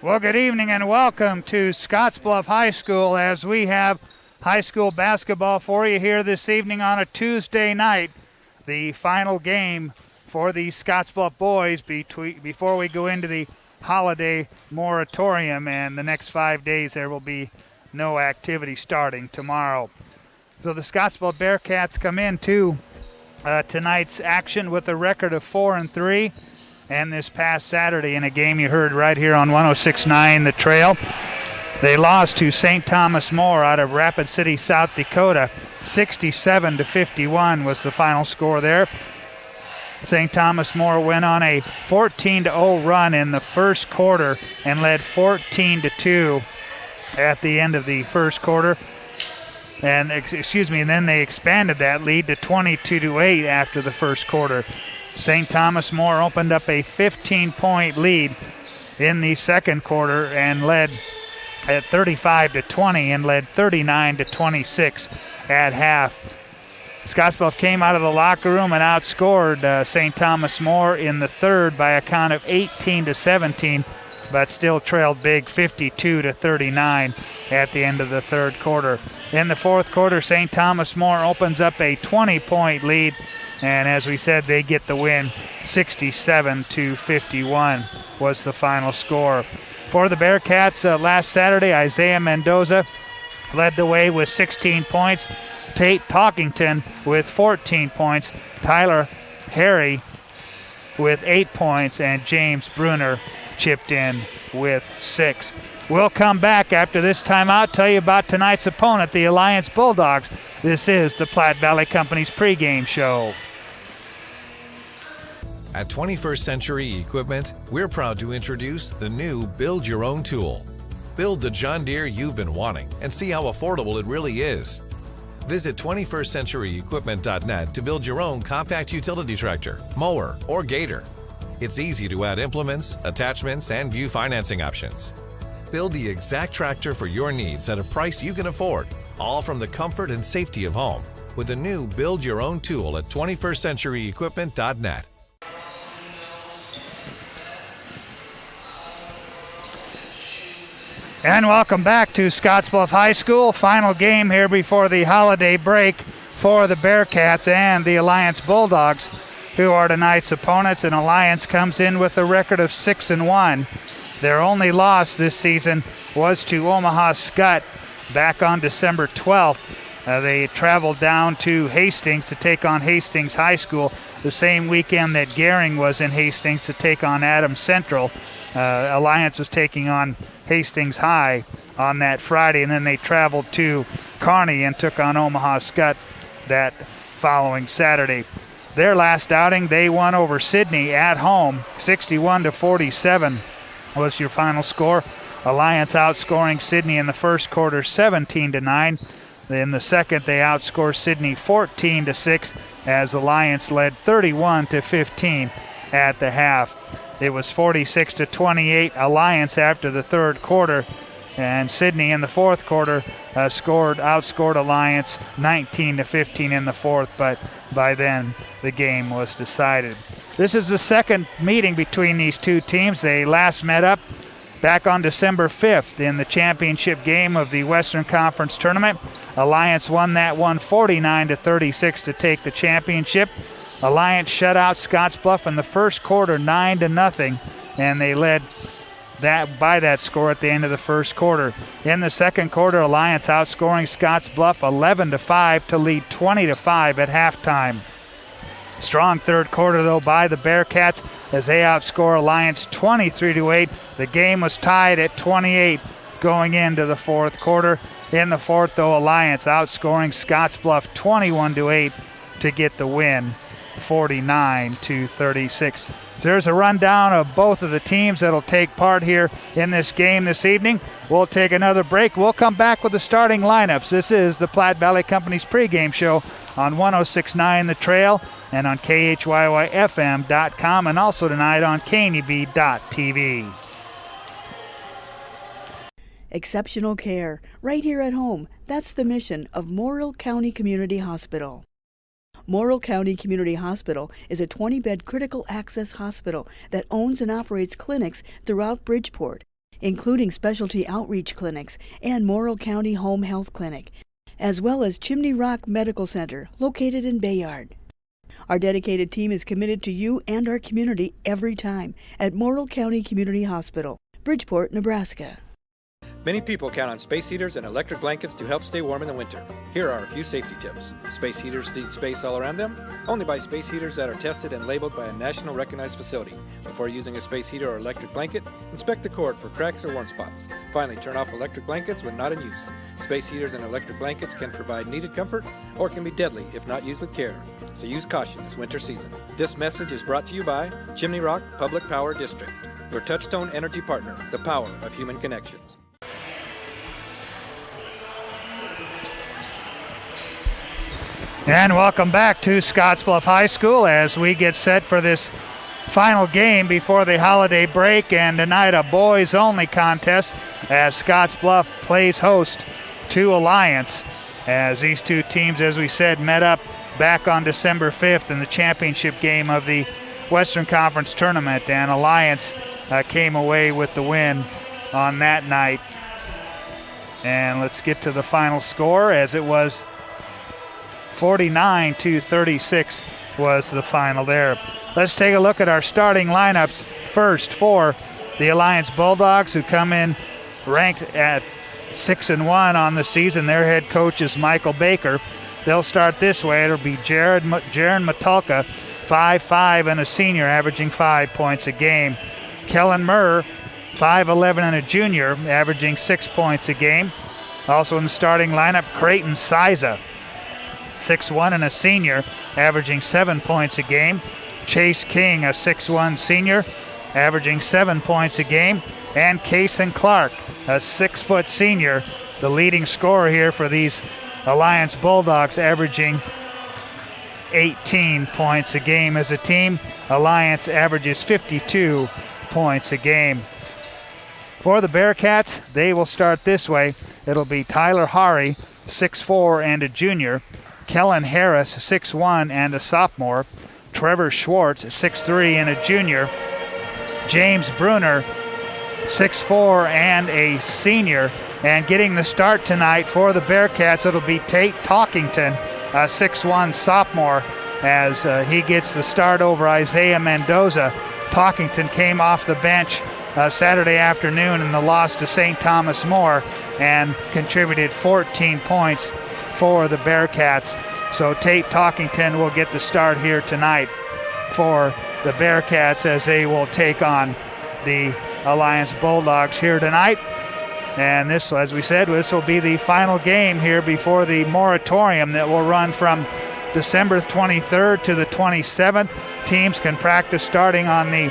Well, good evening and welcome to Scottsbluff High School as we have high school basketball for you here this evening on a Tuesday night. The final game for the Scottsbluff boys before we go into the holiday moratorium, and the next 5 days there will be no activity starting tomorrow. So the Scottsbluff Bearcats come into tonight's action with a record of 4-3. And this past Saturday in a game you heard right here on 106.9 The Trail, they lost to St. Thomas More out of Rapid City, South Dakota. 67-51 was the final score there. St. Thomas More went on a 14-0 run in the first quarter and led 14-2 at the end of the first quarter. And then they expanded that lead to 22-8 after the first quarter. St. Thomas More opened up a 15-point lead in the second quarter and led at 35-20 and led 39-26 at half. Scottsbluff came out of the locker room and outscored St. Thomas More in the third by a count of 18-17, but still trailed big 52-39 at the end of the third quarter. In the fourth quarter, St. Thomas More opens up a 20-point lead, and as we said, they get the win. 67-51 was the final score. For the Bearcats last Saturday, Isaiah Mendoza led the way with 16 points. Tate Talkington with 14 points. Tyler Harry with 8 points. And James Bruner chipped in with 6. We'll come back after this timeout, tell you about tonight's opponent, the Alliance Bulldogs. This is the Platte Valley Company's pregame show. At 21st Century Equipment, we're proud to introduce the new Build Your Own tool. Build the John Deere you've been wanting and see how affordable it really is. Visit 21stcenturyequipment.net to build your own compact utility tractor, mower, or gator. It's easy to add implements, attachments, and view financing options. Build the exact tractor for your needs at a price you can afford, all from the comfort and safety of home, with the new Build Your Own tool at 21stcenturyequipment.net. And welcome back to Scottsbluff High School. Final game here before the holiday break for the Bearcats and the Alliance Bulldogs, who are tonight's opponents. And Alliance comes in with a record of 6-1. Their only loss this season was to Omaha Skutt back on December 12th. They traveled down to Hastings to take on Hastings High School the same weekend that Gering was in Hastings to take on Adams Central. Alliance was taking on Hastings High on that Friday, and then they traveled to Kearney and took on Omaha Skutt that following Saturday. Their last outing, they won over Sidney at home. 61-47 was your final score. Alliance outscoring Sidney in the first quarter 17-9. In the second, they outscored Sidney 14-6 as Alliance led 31-15 at the half. It was 46-28 Alliance after the third quarter, and Sidney in the fourth quarter outscored Alliance 19-15 in the fourth, but by then the game was decided. This is the second meeting between these two teams. They last met up back on December 5th in the championship game of the Western Conference Tournament. Alliance won that one 49-36 to take the championship. Alliance shut out Scottsbluff in the first quarter 9-0, and they led that by that score at the end of the first quarter. In the second quarter, Alliance outscoring Scottsbluff 11-5 to lead 20-5 at halftime. Strong third quarter, though, by the Bearcats as they outscore Alliance 23-8. The game was tied at 28 going into the fourth quarter. In the fourth, though, Alliance outscoring Scottsbluff 21-8 to get the win, 49-36. There's a rundown of both of the teams that'll take part here in this game this evening. We'll take another break. We'll come back with the starting lineups. This is the Platte Valley Company's pregame show on 106.9 The Trail and on KHYYFM.com, and also tonight on KNEB.TV. Exceptional care, right here at home. That's the mission of Morrill County Community Hospital. Morrill County Community Hospital is a 20-bed critical access hospital that owns and operates clinics throughout Bridgeport. including specialty outreach clinics and Morrill County Home Health Clinic, as well as Chimney Rock Medical Center, located in Bayard. Our dedicated team is committed to you and our community every time at Morrill County Community Hospital, Bridgeport, Nebraska. Many people count on space heaters and electric blankets to help stay warm in the winter. Here are a few safety tips. Space heaters need space all around them. Only buy space heaters that are tested and labeled by a national recognized facility. Before using a space heater or electric blanket, inspect the cord for cracks or warm spots. Finally, turn off electric blankets when not in use. Space heaters and electric blankets can provide needed comfort or can be deadly if not used with care. So use caution this winter season. This message is brought to you by Chimney Rock Public Power District, your touchstone energy partner, the power of human connections. And welcome back to Scottsbluff High School as we get set for this final game before the holiday break, and tonight a boys-only contest as Scottsbluff plays host to Alliance, as these two teams, as we said, met up back on December 5th in the championship game of the Western Conference Tournament, and Alliance came away with the win on that night. And let's get to the final score, as it was 49-36 was the final there. Let's take a look at our starting lineups first for the Alliance Bulldogs, who come in ranked at 6-1 on the season. Their head coach is Michael Baker. They'll start this way. It'll be Jaron Matulka, 5'5" and a senior, averaging 5 points a game. Kellen Murr, 5'11" and a junior, averaging 6 points a game. Also in the starting lineup, Creighton Siza, 6'1" and a senior, averaging 7 points a game. Chase King, a 6'1" senior, averaging 7 points a game. And Kason Clark, a 6-foot senior, the leading scorer here for these Alliance Bulldogs, averaging 18 points a game. As a team, Alliance averages 52 points a game. For the Bearcats, they will start this way. It'll be Tyler Hari, 6'4" and a junior. Kellen Harris, 6'1" and a sophomore. Trevor Schwartz, 6'3" and a junior. James Bruner, 6'4" and a senior. And getting the start tonight for the Bearcats, it'll be Tate Talkington, a 6'1" sophomore, as he gets the start over Isaiah Mendoza. Talkington came off the bench Saturday afternoon in the loss to St. Thomas More and contributed 14 points for the Bearcats. So Tate Talkington will get the start here tonight for the Bearcats as they will take on the Alliance Bulldogs here tonight. And this, as we said, this will be the final game here before the moratorium that will run from December 23rd to the 27th. Teams can practice starting on the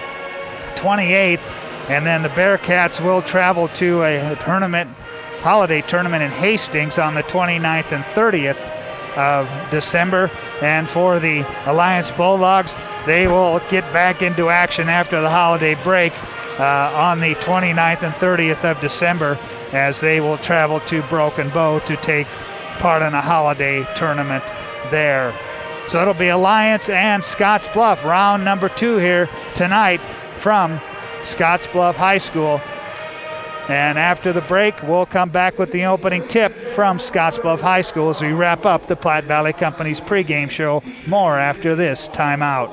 28th, and then the Bearcats will travel to a holiday tournament in Hastings on the 29th and 30th of December. And for the Alliance Bulldogs, they will get back into action after the holiday break on the 29th and 30th of December, as they will travel to Broken Bow to take part in a holiday tournament there. So it'll be Alliance and Scottsbluff, round number 2 here tonight from Scottsbluff High School. And after the break, we'll come back with the opening tip from Scottsbluff High School as we wrap up the Platte Valley Company's pregame show. More after this timeout.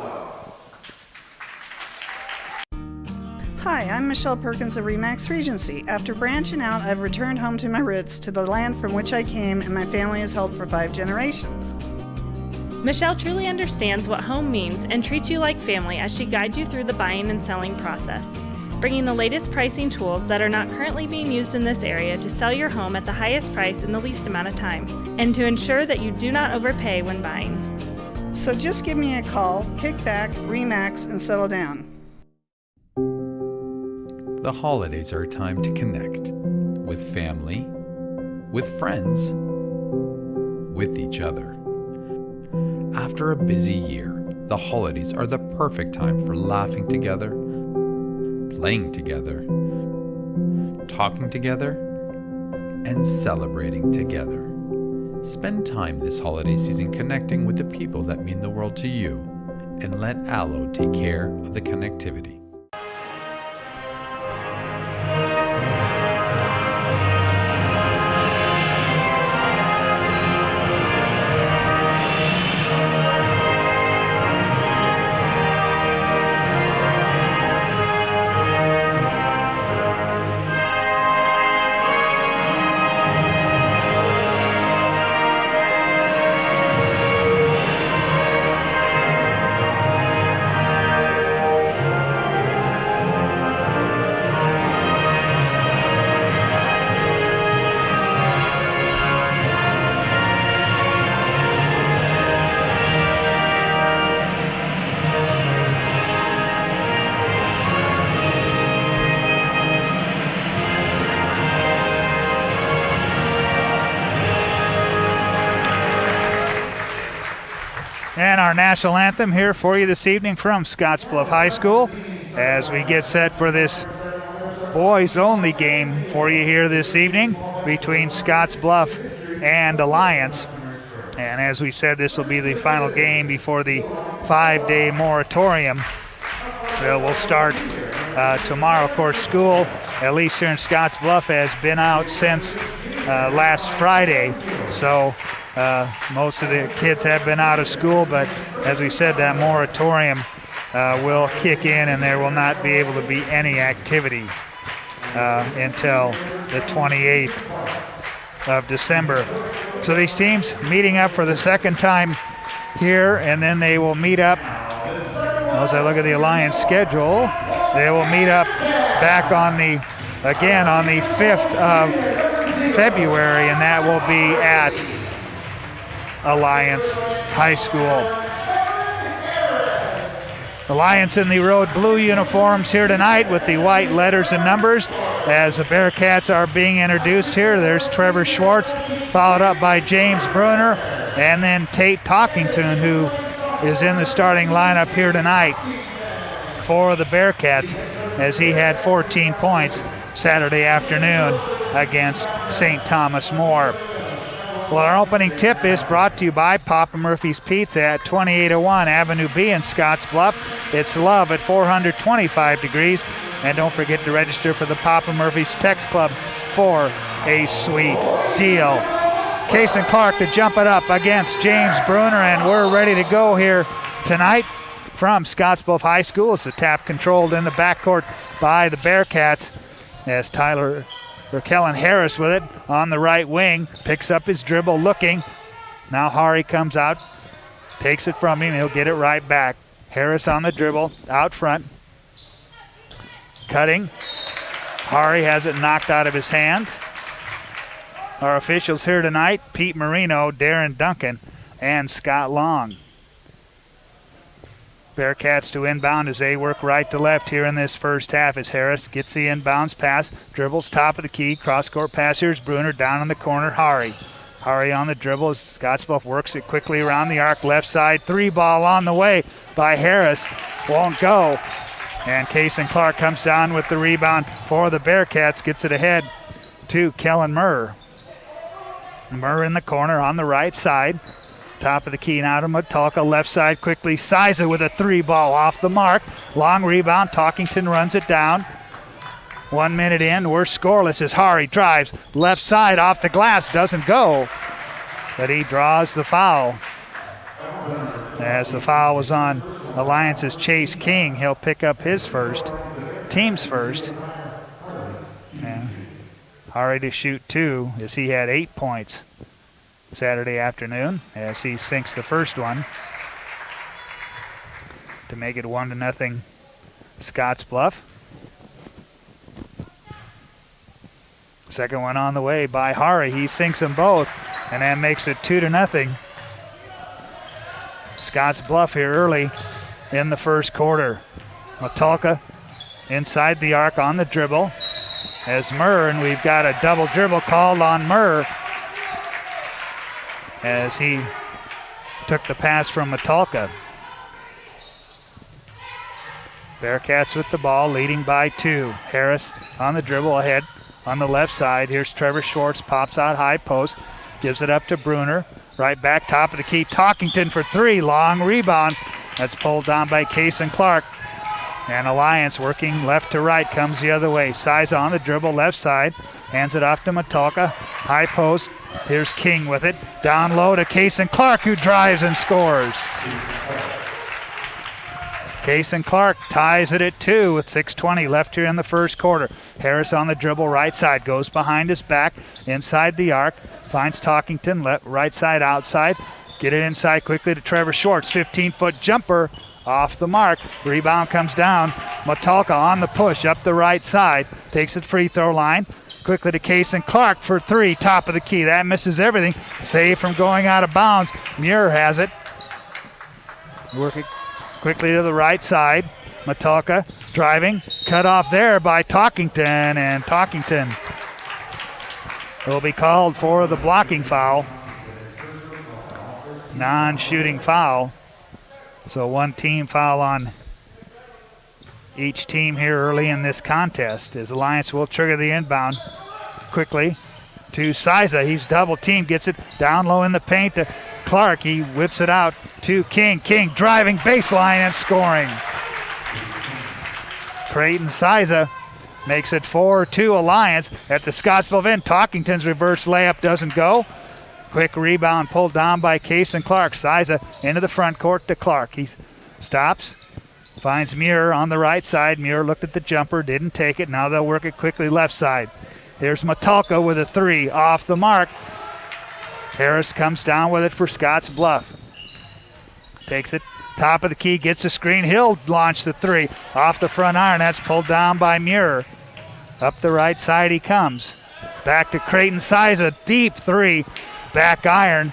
Hi, I'm Michelle Perkins of Remax Regency. After branching out, I've returned home to my roots, to the land from which I came and my family has held for 5 generations. Michelle truly understands what home means and treats you like family as she guides you through the buying and selling process, bringing the latest pricing tools that are not currently being used in this area to sell your home at the highest price in the least amount of time, and to ensure that you do not overpay when buying. So just give me a call, kick back, Remax, and settle down. The holidays are a time to connect with family, with friends, with each other. After a busy year, the holidays are the perfect time for laughing together, playing together, talking together, and celebrating together. Spend time this holiday season connecting with the people that mean the world to you, and let Allo take care of the connectivity. our national anthem here for you this evening from Scottsbluff High School as we get set for this boys-only game for you here this evening between Scottsbluff and Alliance. And as we said, this will be the final game before the 5-day moratorium. We'll start tomorrow. Of course, school, at least here in Scottsbluff, has been out since last Friday. So most of the kids have been out of school, but as we said, that moratorium will kick in and there will not be able to be any activity until the 28th of December. So these teams meeting up for the second time here, and then they will meet up, as I look at the Alliance schedule, they will meet up back on the 5th of February, and that will be at Alliance High School. Alliance in the road blue uniforms here tonight with the white letters and numbers as the Bearcats are being introduced here. There's Trevor Schwartz, followed up by James Bruner, and then Tate Talkington, who is in the starting lineup here tonight for the Bearcats, as he had 14 points Saturday afternoon against St. Thomas More. Well, our opening tip is brought to you by Papa Murphy's Pizza at 2801 Avenue B in Scottsbluff. It's love at 425 degrees. And don't forget to register for the Papa Murphy's Text Club for a sweet deal. Kason Clark to jump it up against James Bruner, and we're ready to go here tonight from Scottsbluff High School. It's a tap controlled in the backcourt by the Bearcats as Kellen Harris with it on the right wing, picks up his dribble looking. Now Hari comes out, takes it from him, he'll get it right back. Harris on the dribble, out front. Cutting. Hari has it knocked out of his hands. Our officials here tonight, Pete Marino, Darren Duncan, and Scott Long. Bearcats to inbound as they work right to left here in this first half as Harris gets the inbounds pass, dribbles top of the key, cross-court pass. Here's Bruner down in the corner, Hari. Hari on the dribble as Scottsbluff works it quickly around the arc, left side, three ball on the way by Harris. Won't go. And Kason Clark comes down with the rebound for the Bearcats, gets it ahead to Kellen Murr. Murr in the corner on the right side. Top of the key now to Metalka, left side quickly. Siza with a three ball off the mark. Long rebound, Talkington runs it down. 1 minute in, we're scoreless as Hari drives. Left side off the glass, doesn't go. But he draws the foul. As the foul was on Alliance's Chase King, he'll pick up his first, team's first. And Hari to shoot two as he had 8 points Saturday afternoon as he sinks the first one to make it 1-0 Scottsbluff. Second one on the way by Hari. He sinks them both and then makes it 2-0. Scottsbluff here early in the first quarter. Metalka inside the arc on the dribble as Murr, and we've got a double dribble called on Murr as he took the pass from Metalka. Bearcats with the ball, leading by 2. Harris on the dribble ahead on the left side. Here's Trevor Schwartz, pops out high post, gives it up to Bruner. Right back, top of the key, Talkington for 3, long rebound. That's pulled down by Kason Clark. And Alliance working left to right, comes the other way. Size on the dribble, left side, hands it off to Metalka. High post, here's King with it. Down low to Kason Clark, who drives and scores. Kason Clark ties it at 2 with 6:20 left here in the first quarter. Harris on the dribble, right side, goes behind his back, inside the arc, finds Talkington, left, right side, outside. Get it inside quickly to Trevor Schwartz, 15-foot jumper off the mark. Rebound comes down. Metalka on the push up the right side, takes it free throw line. Quickly to Kason Clark for 3, top of the key. That misses everything. Save from going out of bounds. Muir has it. Working quickly to the right side. Metalka driving, cut off there by Talkington, and Talkington will be called for the blocking foul. Non-shooting foul. So one team foul on each team here early in this contest as Alliance will trigger the inbound quickly to Siza. He's double teamed, gets it down low in the paint to Clark. He whips it out to King. King driving baseline and scoring. Creighton Siza makes it 4-2 Alliance at the Scottsbluff end. Talkington's reverse layup doesn't go. Quick rebound pulled down by Case and Clark. Siza into the front court to Clark. He stops, finds Muir on the right side. Muir looked at the jumper, didn't take it. Now they'll work it quickly left side. Here's Metalka with a three off the mark. Harris comes down with it for Scottsbluff. Takes it, top of the key, gets a screen. He'll launch the three off the front iron. That's pulled down by Muir. Up the right side he comes. Back to Creighton Siza, deep three. Back iron.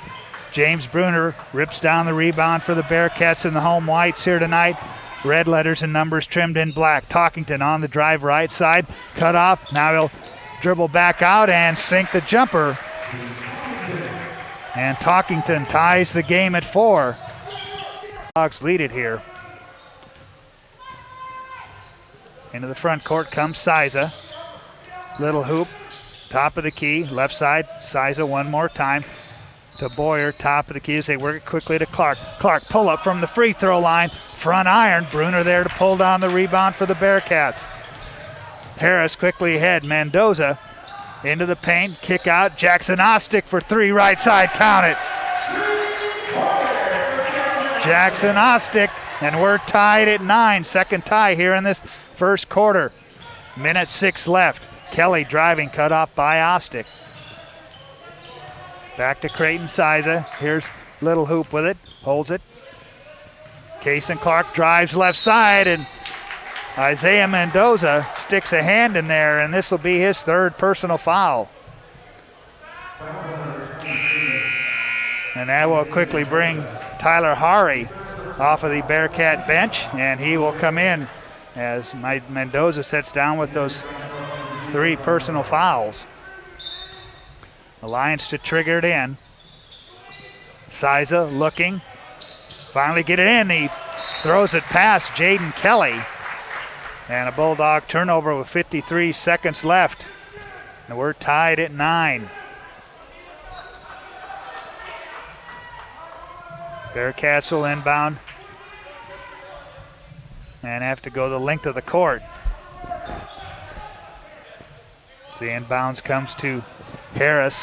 James Bruner rips down the rebound for the Bearcats in the home whites here tonight. Red letters and numbers trimmed in black. Talkington on the drive right side. Cut off. Now he'll dribble back out and sink the jumper. And Talkington ties the game at 4. Dogs lead it here. Into the front court comes Siza. Little hoop. Top of the key, left side, Siza one more time to Boyer, top of the key as they work it quickly to Clark. Clark pull up from the free throw line, front iron, Bruner there to pull down the rebound for the Bearcats. Harris quickly ahead, Mendoza into the paint, kick out, Jackson Ostick for three, right side, count it. Jackson Ostick, and we're tied at 9, second tie here in this first quarter. Minute 6 left. Kelly driving, cut off by Ostick. Back to Creighton Siza. Here's Little Hoop with it, holds it. Case and Clark drives left side, and Isaiah Mendoza sticks a hand in there, and this will be his third personal foul. And that will quickly bring Tyler Hari off of the Bearcat bench, and he will come in as Mendoza sits down with those 3 personal fouls. Alliance to trigger it in. Siza looking. Finally get it in. He throws it past Jaden Kelly. And a Bulldog turnover with 53 seconds left. And we're tied at 9. Bearcats will inbound and have to go the length of the court. The inbounds comes to Harris.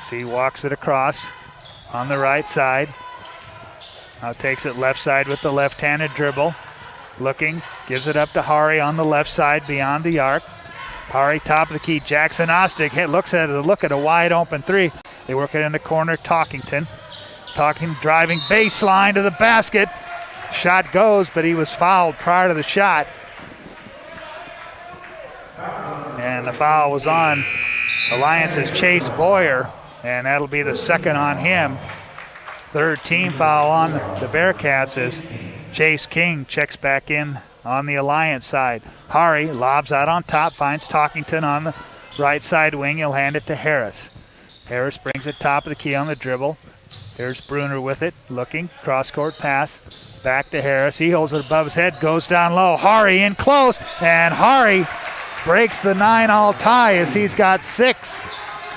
He walks it across on the right side. Now takes it left side with the left-handed dribble. Looking, gives it up to Hari on the left side beyond the arc. Hari top of the key. Jackson Ostick looks at it, look at a wide open three. They work it in the corner. Talkington driving baseline to the basket. Shot goes, but he was fouled prior to the shot. And the foul was on Alliance's Chase Boyer, and that'll be the second on him. Third team foul on the Bearcats as Chase King checks back in on the Alliance side. Hari lobs out on top, finds Talkington on the right side wing. He'll hand it to Harris. Harris brings it top of the key on the dribble. Here's Bruner with it, looking, cross-court pass. Back to Harris. He holds it above his head, goes down low. Hari in close, and Hari breaks the 9-all tie as he's got 6.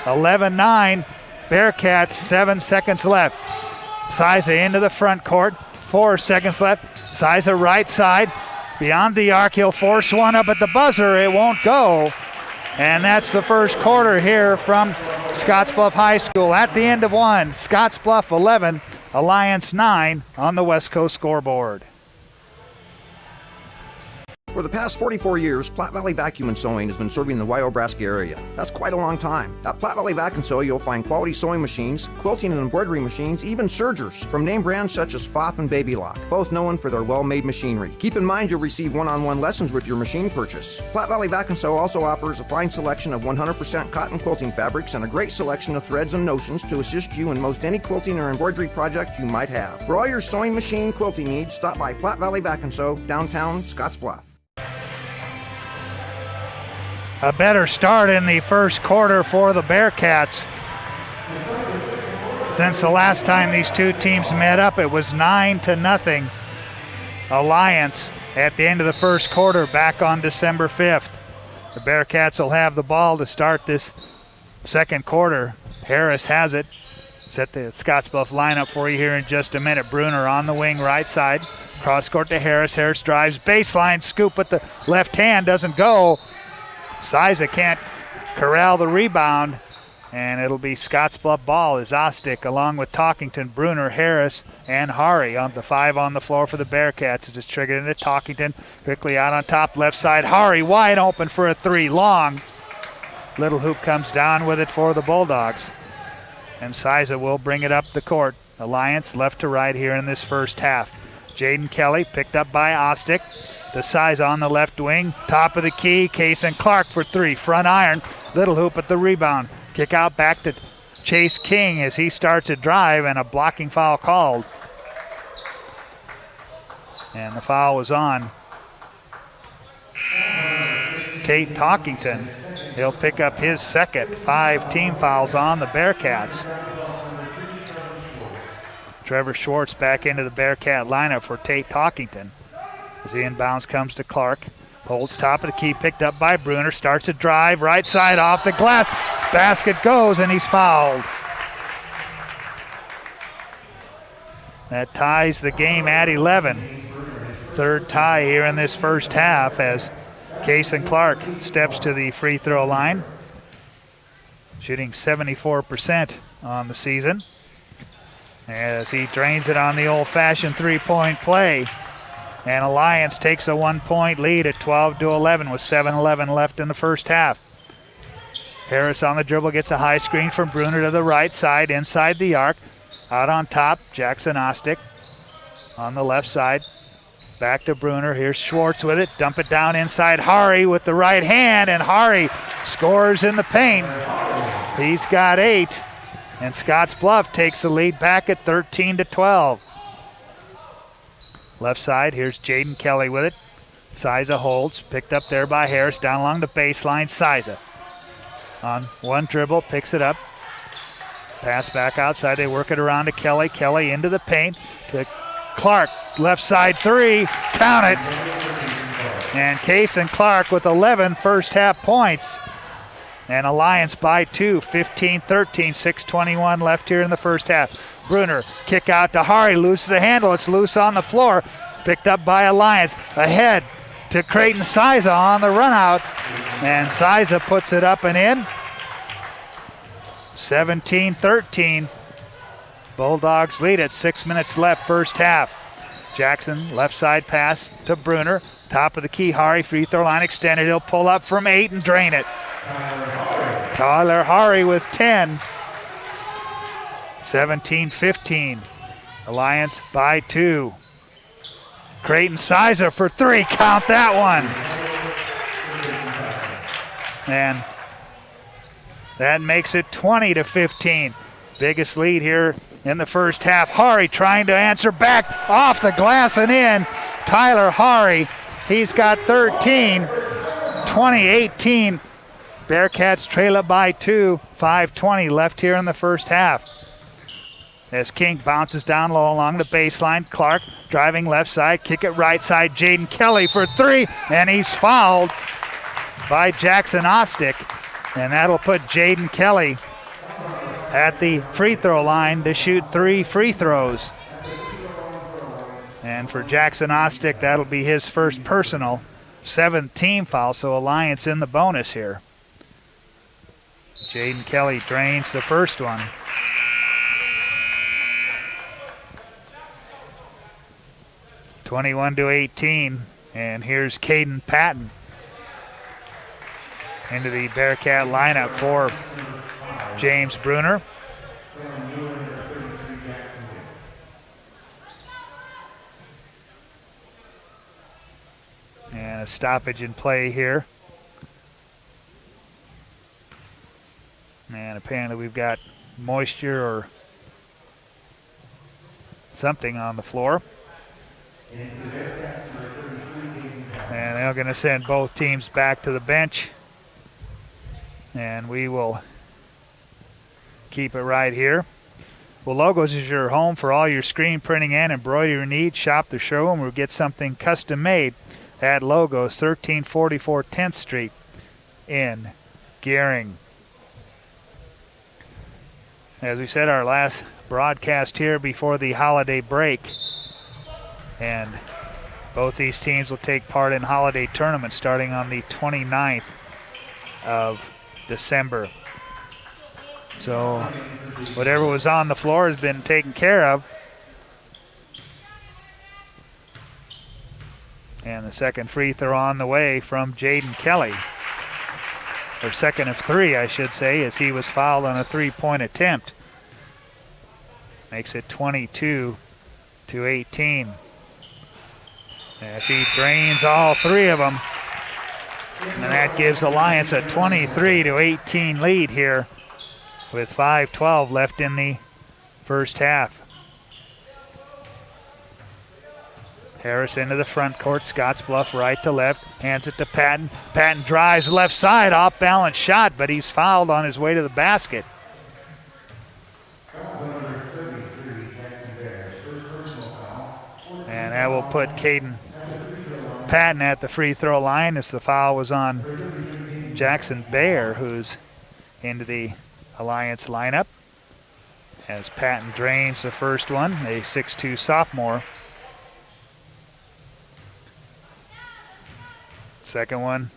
11-9. Bearcats, 7 seconds left. Siza into the front court, 4 seconds left. Siza right side, beyond the arc. He'll force one up at the buzzer. It won't go. And that's the first quarter here from Scottsbluff High School. At the end of 1, Scottsbluff 11, Alliance 9 on the West Coast scoreboard. For the past 44 years, Platte Valley Vacuum and Sewing has been serving the Wyobraska area. That's quite a long time. At Platte Valley Vac and Sew, you'll find quality sewing machines, quilting and embroidery machines, even sergers, from name brands such as Pfaff and Baby Lock, both known for their well-made machinery. Keep in mind you'll receive one-on-one lessons with your machine purchase. Platte Valley Vac and Sew also offers a fine selection of 100% cotton quilting fabrics and a great selection of threads and notions to assist you in most any quilting or embroidery project you might have. For all your sewing machine quilting needs, stop by Platte Valley Vac and Sew, downtown Scottsbluff. A better start in the first quarter for the Bearcats. Since the last time these two teams met up, it was 9-0 Alliance at the end of the first quarter back on December 5th. The Bearcats will have the ball to start this second quarter. Harris has it. Set the Scottsbluff lineup for you here in just a minute. Bruner on the wing, right side. Cross court to Harris. Harris drives baseline. Scoop with the left hand. Doesn't go. Siza can't corral the rebound. And it'll be Scottsbluff ball as Ostick along with Talkington, Bruner, Harris, and Hari on the 5 on the floor for the Bearcats. It's just triggered into Talkington. Quickly out on top, left side. Hari wide open for a 3, long. Little hoop comes down with it for the Bulldogs. And Siza will bring it up the court. Alliance left to right here in this first half. Jaden Kelly picked up by Ostick. The Siza on the left wing. Top of the key, Case and Clark for 3. Front iron. Little hoop at the rebound. Kick out back to Chase King as he starts a drive, and a blocking foul called. And the foul was on Tate Talkington. He'll pick up his second. 5 team fouls on the Bearcats. Trevor Schwartz back into the Bearcat lineup for Tate Talkington. As the inbounds comes to Clark. Holds top of the key, picked up by Bruner. Starts a drive, right side off the glass. Basket goes, and he's fouled. That ties the game at 11. Third tie here in this first half as Kason Clark steps to the free throw line. Shooting 74% on the season as he drains it on the old-fashioned three-point play. And Alliance takes a 1-point lead at 12-11 with 7:11 left in the first half. Harris on the dribble gets a high screen from Bruner to the right side, inside the arc. Out on top, Jackson Ostick on the left side. Back to Bruner. Here's Schwartz with it. Dump it down inside Hari with the right hand, and Hari scores in the paint. He's got 8, and Scottsbluff takes the lead back at 13-12. Left side, here's Jaden Kelly with it. Siza holds, picked up there by Harris, down along the baseline. Siza on one dribble, picks it up. Pass back outside, they work it around to Kelly. Kelly into the paint to Clark, left side 3, count it. And Kason Clark with 11 first half points. And Alliance by 2, 15-13, 6:21 left here in the first half. Bruner, kick out to Hari, loses the handle, it's loose on the floor. Picked up by Alliance, ahead to Creighton Siza on the run out. And Siza puts it up and in. 17-13. Bulldogs lead at 6 minutes left first half. Jackson, left side pass to Bruner. Top of the key, Hari, free throw line extended. He'll pull up from 8 and drain it. Tyler Hari with 10. 17-15. Alliance by 2. Creighton Siza for 3. Count that one. And that makes it 20-15. Biggest lead here in the first half. Hari trying to answer back off the glass and in. Tyler Hari, he's got 13. 20-18. Bearcats trail up by 2. 5:20 left here in the first half. As King bounces down low along the baseline. Clark driving left side, kick it right side. Jaden Kelly for 3, and he's fouled by Jackson Ostick. And that'll put Jaden Kelly at the free throw line to shoot 3 free throws. And for Jackson Ostick, that'll be his first personal 7th team foul, so Alliance in the bonus here. Jaden Kelly drains the first one. (21-18), and here's Caden Patton into the Bearcat lineup for James Bruner. And a stoppage in play here. And apparently we've got moisture or something on the floor. And they're going to send both teams back to the bench. And we will keep it right here. Well, Logos is your home for all your screen printing and embroidery needs. Shop the showroom or get something custom made at Logos, 1344 10th Street in Gering. As we said, our last broadcast here before the holiday break. And both these teams will take part in holiday tournaments starting on the 29th of December. So whatever was on the floor has been taken care of. And the second free throw on the way from Jaden Kelly. Or second of three, I should say, as he was fouled on a three-point attempt. Makes it 22-18. As he drains all three of them. And that gives Alliance a 23-18 lead here with 5:12 left in the first half. Harris into the front court. Scottsbluff right to left. Hands it to Patton. Patton drives left side. Off balance shot, but he's fouled on his way to the basket. And that will put Caden Patton at the free throw line as the foul was on Jackson Bayer, who's into the Alliance lineup. As Patton drains the first one, a 6'2 sophomore. Second one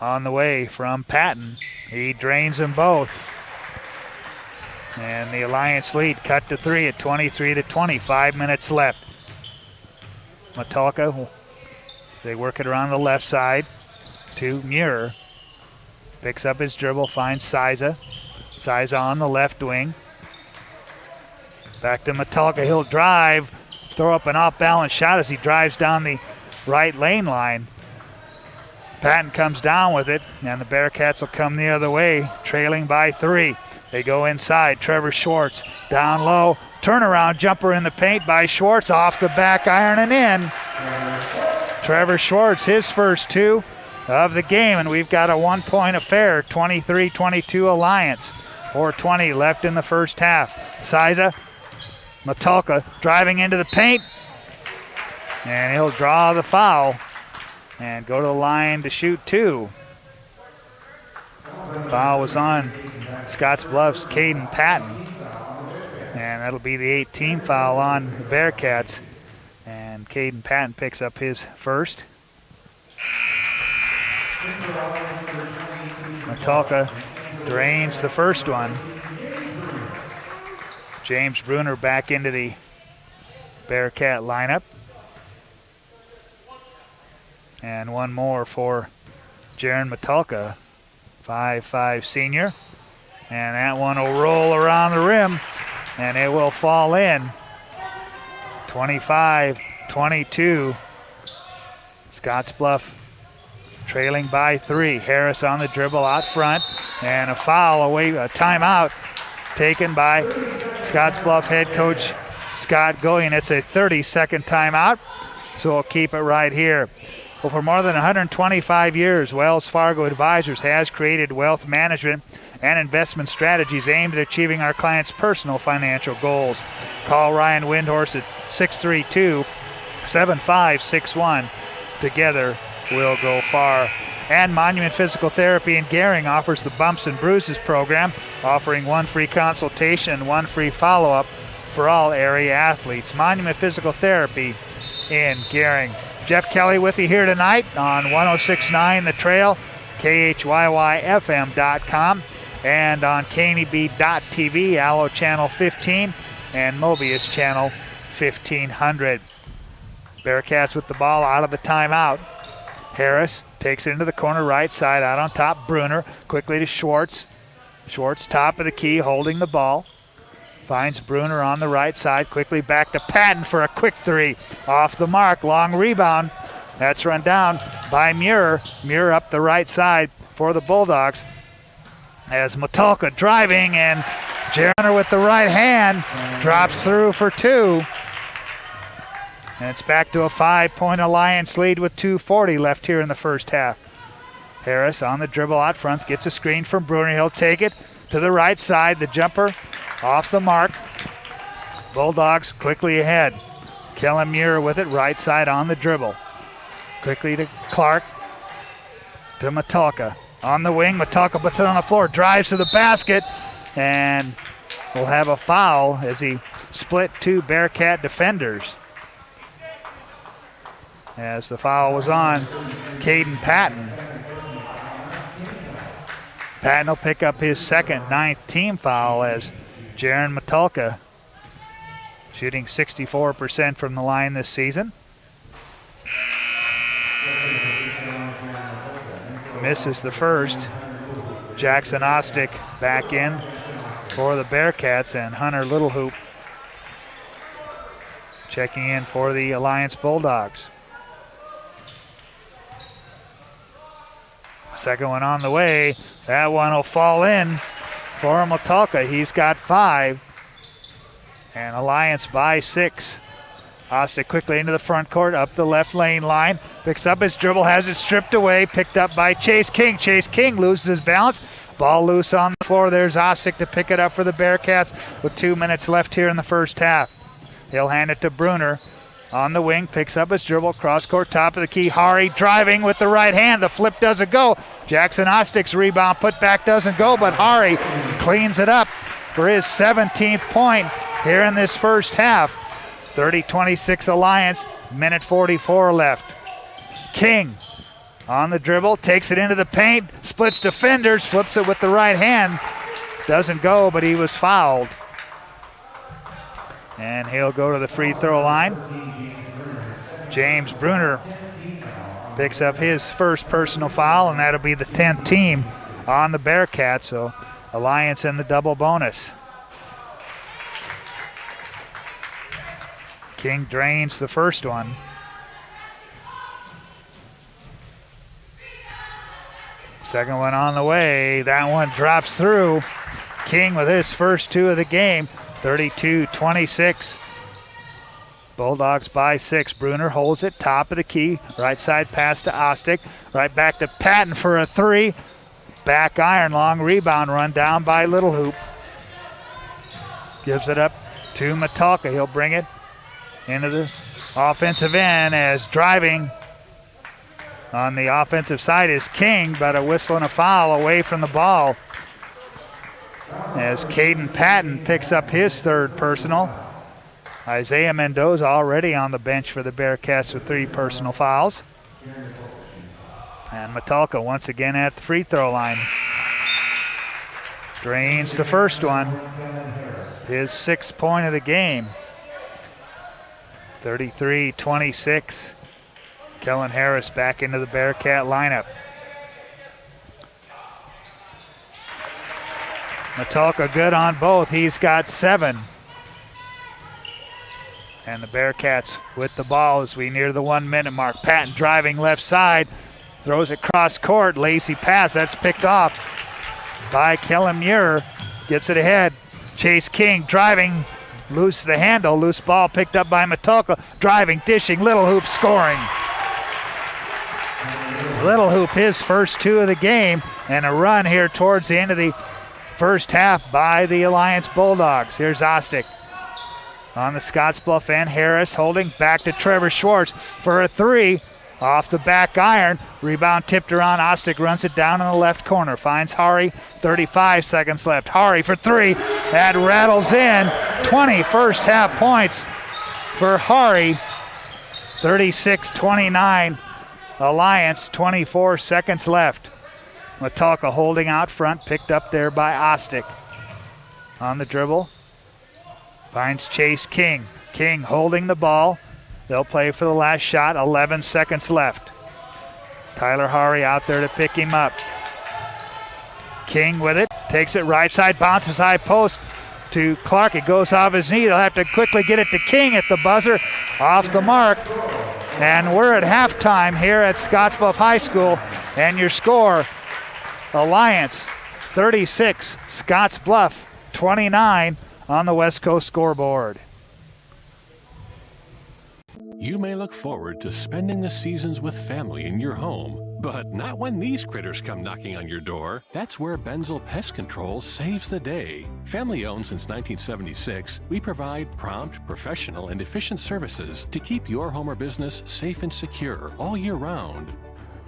on the way from Patton. He drains them both. And the Alliance lead cut to three at 23-20, 5 minutes left. Metalka, they work it around the left side to Muir. Picks up his dribble, finds Siza. Siza on the left wing. Back to Metalka, he'll drive, throw up an off-balance shot as he drives down the right lane line. Patton comes down with it, and the Bearcats will come the other way, trailing by 3. They go inside. Trevor Schwartz down low. Turnaround jumper in the paint by Schwartz, off the back iron and in. Trevor Schwartz, his first 2 of the game, and we've got a 1-point affair, 23-22 Alliance. 4:20 left in the first half. Siza, Metalka driving into the paint, and he'll draw the foul and go to the line to shoot 2. Foul was on Scottsbluff's Caden Patton, and that'll be the 18th foul on the Bearcats. And Caden Patton picks up his first. Metalka drains the first one. James Bruner back into the Bearcat lineup. And one more for Jaron Metalka, 5'5" senior. And that one will roll around the rim, and it will fall in. 25-22. Scottsbluff trailing by 3. Harris on the dribble out front, and a foul away, a timeout taken by Scottsbluff head coach Scott Gillian. It's a 30-second timeout, so we'll keep it right here. Well, for more than 125 years, Wells Fargo Advisors has created wealth management and investment strategies aimed at achieving our clients' personal financial goals. Call Ryan Windhorse at 632-7561. Together, we'll go far. And Monument Physical Therapy in Gering offers the Bumps and Bruises program, offering 1 free consultation and 1 free follow-up for all area athletes. Monument Physical Therapy in Gering. Jeff Kelly with you here tonight on 106.9 The Trail, KHYYFM.com, and on KNEB.TV, Allo Channel 15, and Mobius Channel 1500. Bearcats with the ball out of the timeout. Harris takes it into the corner right side, out on top. Bruner quickly to Schwartz. Schwartz top of the key, holding the ball. Finds Bruner on the right side, quickly back to Patton for a quick 3. Off the mark, long rebound. That's run down by Muir. Muir up the right side for the Bulldogs. As Metalka driving, and Jarner with the right hand drops through for 2. And it's back to a 5-point Alliance lead with 2:40 left here in the first half. Harris on the dribble out front, gets a screen from Bruner. He'll take it to the right side. The jumper off the mark. Bulldogs quickly ahead. Kellen Muir with it, right side on the dribble. Quickly to Clark, to Metalka. On the wing, Metalka puts it on the floor, drives to the basket, and will have a foul as he split two Bearcat defenders. As the foul was on Caden Patton. Patton will pick up his second, ninth team foul as Jaron Metalka, shooting 64% from the line this season. Misses the first. Jackson Ostick back in for the Bearcats, and Hunter Littlehoop checking in for the Alliance Bulldogs. Second one on the way. That one will fall in for Metalka. He's got 5. And Alliance by 6. Ostick quickly into the front court, up the left lane line. Picks up his dribble, has it stripped away. Picked up by Chase King. Chase King loses his balance. Ball loose on the floor. There's Ostick to pick it up for the Bearcats with 2 minutes left here in the first half. He'll hand it to Bruner. On the wing, picks up his dribble, cross-court, top of the key. Hari driving with the right hand. The flip doesn't go. Jackson Ostick's rebound put back doesn't go, but Hari cleans it up for his 17th point here in this first half. 30-26 Alliance, minute 44 left. King on the dribble, takes it into the paint, splits defenders, flips it with the right hand. Doesn't go, but he was fouled. And he'll go to the free throw line. James Bruner picks up his first personal foul, and that'll be the 10th team on the Bearcats. So Alliance in the double bonus. King drains the first one. Second one on the way. That one drops through. King with his first 2 of the game. 32-26. Bulldogs by 6. Bruner holds it, top of the key. Right side pass to Ostick. Right back to Patton for a 3. Back iron, long rebound run down by Littlehoop. Gives it up to Metalka. He'll bring it into the offensive end as driving on the offensive side is King, but a whistle and a foul away from the ball as Caden Patton picks up his third personal. Isaiah Mendoza already on the bench for the Bearcats with 3 personal fouls. And Metalka once again at the free throw line. Drains the first one. His 6th point of the game. 33-26. Kellen Harris back into the Bearcat lineup. Metalka good on both. He's got 7. And the Bearcats with the ball as we near the 1 minute mark. Patton driving left side. Throws it cross court. Lazy pass. That's picked off by Kellen Muir. Gets it ahead. Chase King driving. Loose the handle. Loose ball picked up by Metalka. Driving, dishing. Littlehoop scoring. Littlehoop his first 2 of the game. And a run here towards the end of the first half by the Alliance Bulldogs. Here's Ostick on the Scottsbluff end. Harris holding back to Trevor Schwartz for a 3 off the back iron. Rebound tipped around. Ostick runs it down in the left corner. Finds Hari. 35 seconds left. Hari for 3. That rattles in. 20 first half points for Hari. 36-29. Alliance. 24 seconds left. Metalka holding out front, picked up there by Ostick. On the dribble, finds Chase King. King holding the ball. They'll play for the last shot, 11 seconds left. Tyler Hari out there to pick him up. King with it, takes it right side, bounces high post to Clark. It goes off his knee. They'll have to quickly get it to King at the buzzer, off the mark. And we're at halftime here at Scottsbluff High School, and your score, Alliance 36, Scottsbluff 29 on the West Coast scoreboard. You may look forward to spending the seasons with family in your home, But not when these critters come knocking on your door. That's where Benzel Pest Control saves the day. Family owned since 1976, we provide prompt, professional, and efficient services to keep your home or business safe and secure all year round.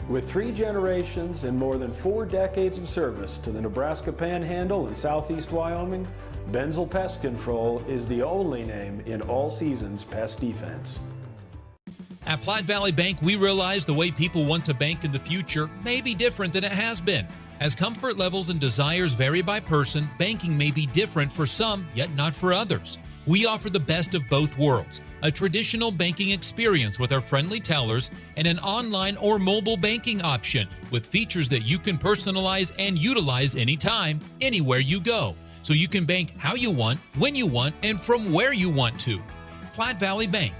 With 3 generations and more than 4 decades of service to the Nebraska Panhandle and Southeast Wyoming, Benzel Pest Control is the only name in all seasons pest defense. At Platte Valley Bank, we realize the way people want to bank in the future may be different than it has been. As comfort levels and desires vary by person, banking may be different for some, yet not for others. We offer the best of both worlds, a traditional banking experience with our friendly tellers and an online or mobile banking option with features that you can personalize and utilize anytime, anywhere you go. So you can bank how you want, when you want, and from where you want to. Platte Valley Bank.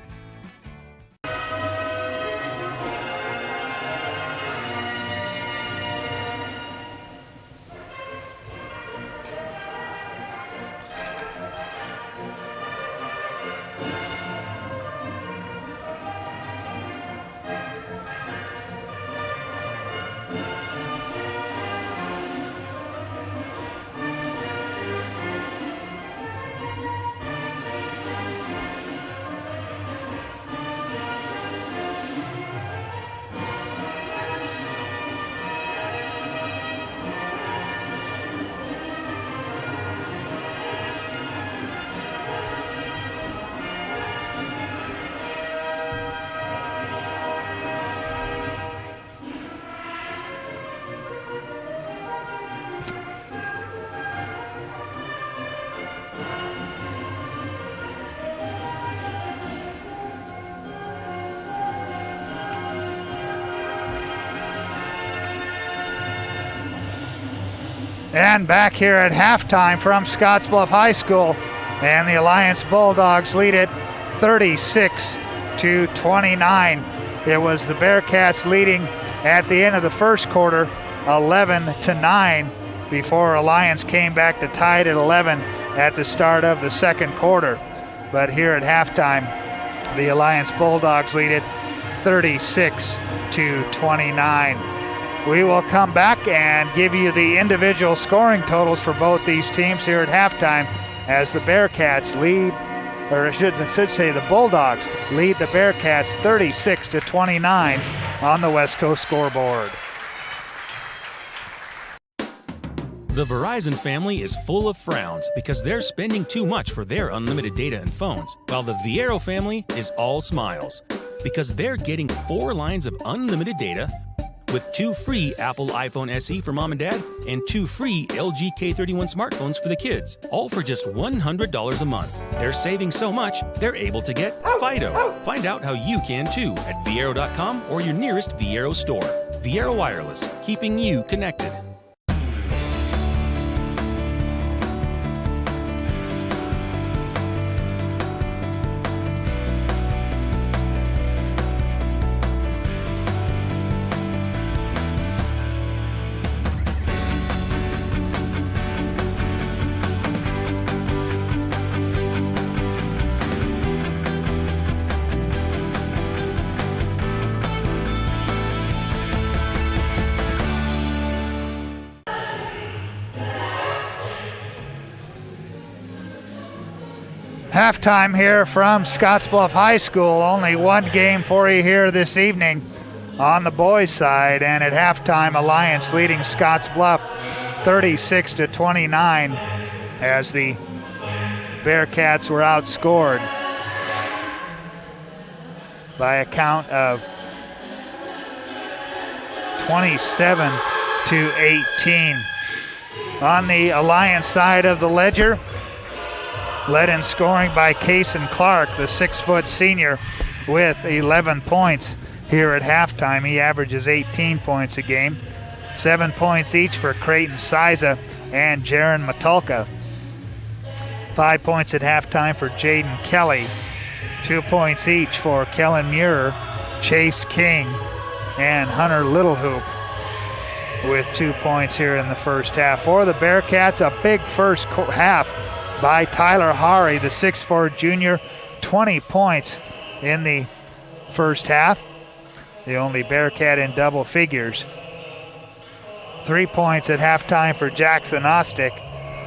And back here at halftime from Scottsbluff High School, and the Alliance Bulldogs lead it 36-29. It was the Bearcats leading at the end of the first quarter 11-9 before Alliance came back to tie it at 11 at the start of the second quarter. But here at halftime, the Alliance Bulldogs lead it 36-29. We will come back and give you the individual scoring totals for both these teams here at halftime as the Bearcats lead, or I should say the Bulldogs lead the Bearcats 36-29 on the West Coast scoreboard. The Verizon family is full of frowns because they're spending too much for their unlimited data and phones, while the Viero family is all smiles because they're getting 4 lines of unlimited data with 2 free Apple iPhone SE for mom and dad and 2 free LG K31 smartphones for the kids, all for just $100 a month. They're saving so much, they're able to get Fido. Find out how you can too at Viero.com or your nearest Viero store. Viero Wireless, keeping you connected. Halftime here from Scottsbluff High School. Only one game for you here this evening on the boys' side. And at halftime, Alliance leading Scottsbluff 36-29 as the Bearcats were outscored by a count of 27-18. On the Alliance side of the ledger, led in scoring by Cason Clark, the 6-foot senior, with 11 points here at halftime. He averages 18 points a game. 7 points each for Creighton Siza and Jaron Matulka. 5 points at halftime for Jaden Kelly. 2 points each for Kellen Muir, Chase King, and Hunter Littlehoop, with 2 points here in the first half. For the Bearcats, a big first half by Tyler Hari, the 6'4 junior, 20 points in the first half. the only Bearcat in double figures. 3 points at halftime for Jackson Ostick,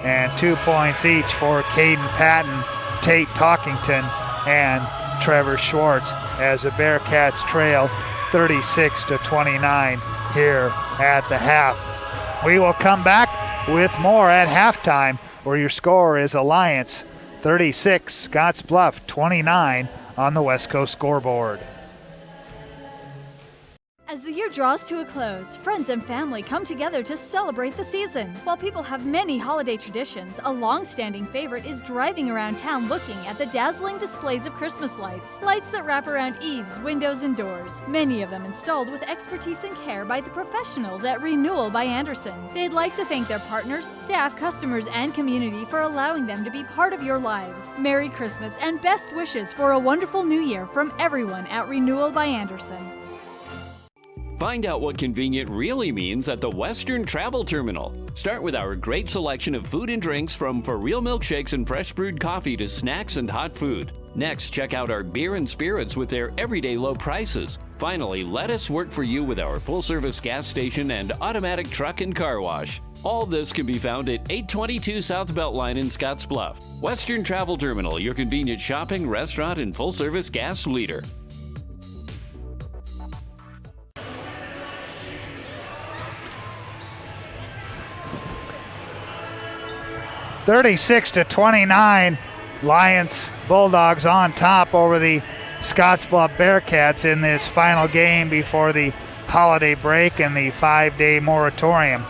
and 2 points each for Caden Patton, Tate Talkington, and Trevor Schwartz as the Bearcats trail 36-29 here at the half. We will come back with more at halftime, where your score is Alliance 36, Scottsbluff 29 on the West Coast scoreboard. As the year draws to a close, friends and family come together to celebrate the season. While people have many holiday traditions, a long-standing favorite is driving around town looking at the dazzling displays of Christmas lights. Lights that wrap around eaves, windows, and doors. Many of them installed with expertise and care by the professionals at Renewal by Andersen. They'd like to thank their partners, staff, customers, and community for allowing them to be part of your lives. Merry Christmas and best wishes for a wonderful new year from everyone at Renewal by Andersen. Find out what convenient really means at the Western Travel Terminal. Start with our great selection of food and drinks, from for real milkshakes and fresh brewed coffee to snacks and hot food. Next, check out our beer and spirits with their everyday low prices. Finally, let us work for you with our full-service gas station and automatic truck and car wash. All this can be found at 822 South Beltline in Scottsbluff. Western Travel Terminal, your convenient shopping, restaurant, and full-service gas leader. 36-29, Lions Bulldogs on top over the Scottsbluff Bearcats in this final game before the holiday break and the 5-day moratorium.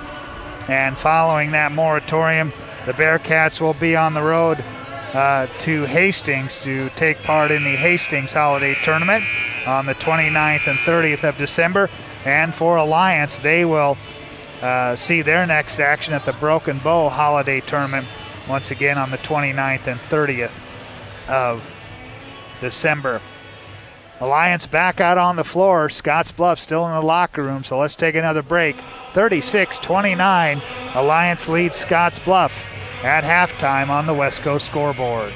And following that moratorium, the Bearcats will be on the road to Hastings to take part in the Hastings Holiday Tournament on the 29th and 30th of December. And for Alliance, they will see their next action at the Broken Bow Holiday Tournament once again on the 29th and 30th of December. Alliance back out on the floor. Scottsbluff still in the locker room, so let's take another break. 36-29, Alliance leads Scottsbluff at halftime on the West Coast scoreboard.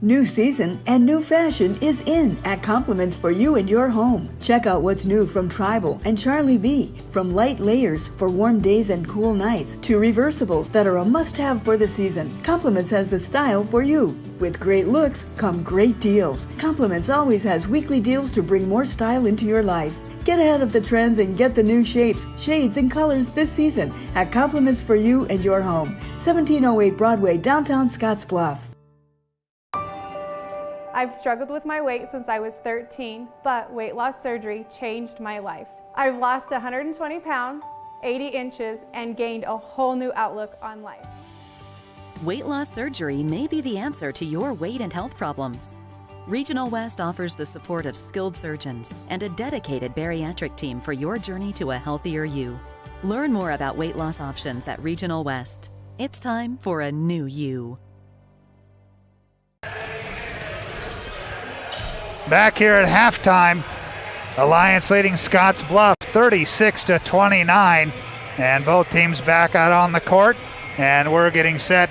New season and new fashion is in at Compliments for you and your home. Check out what's new from Tribal and Charlie B. From light layers for warm days and cool nights to reversibles that are a must-have for the season, Compliments has the style for you. With great looks come great deals. Compliments always has weekly deals to bring more style into your life. Get ahead of the trends and get the new shapes, shades, and colors this season at Compliments for you and your home. 1708 Broadway, downtown Scottsbluff. I've struggled with my weight since I was 13, but weight loss surgery changed my life. I've lost 120 pounds, 80 inches, and gained a whole new outlook on life. Weight loss surgery may be the answer to your weight and health problems. Regional West offers the support of skilled surgeons and a dedicated bariatric team for your journey to a healthier you. Learn more about weight loss options at Regional West. It's time for a new you. Back here at halftime, Alliance leading Scottsbluff 36-29, and both teams back out on the court, and we're getting set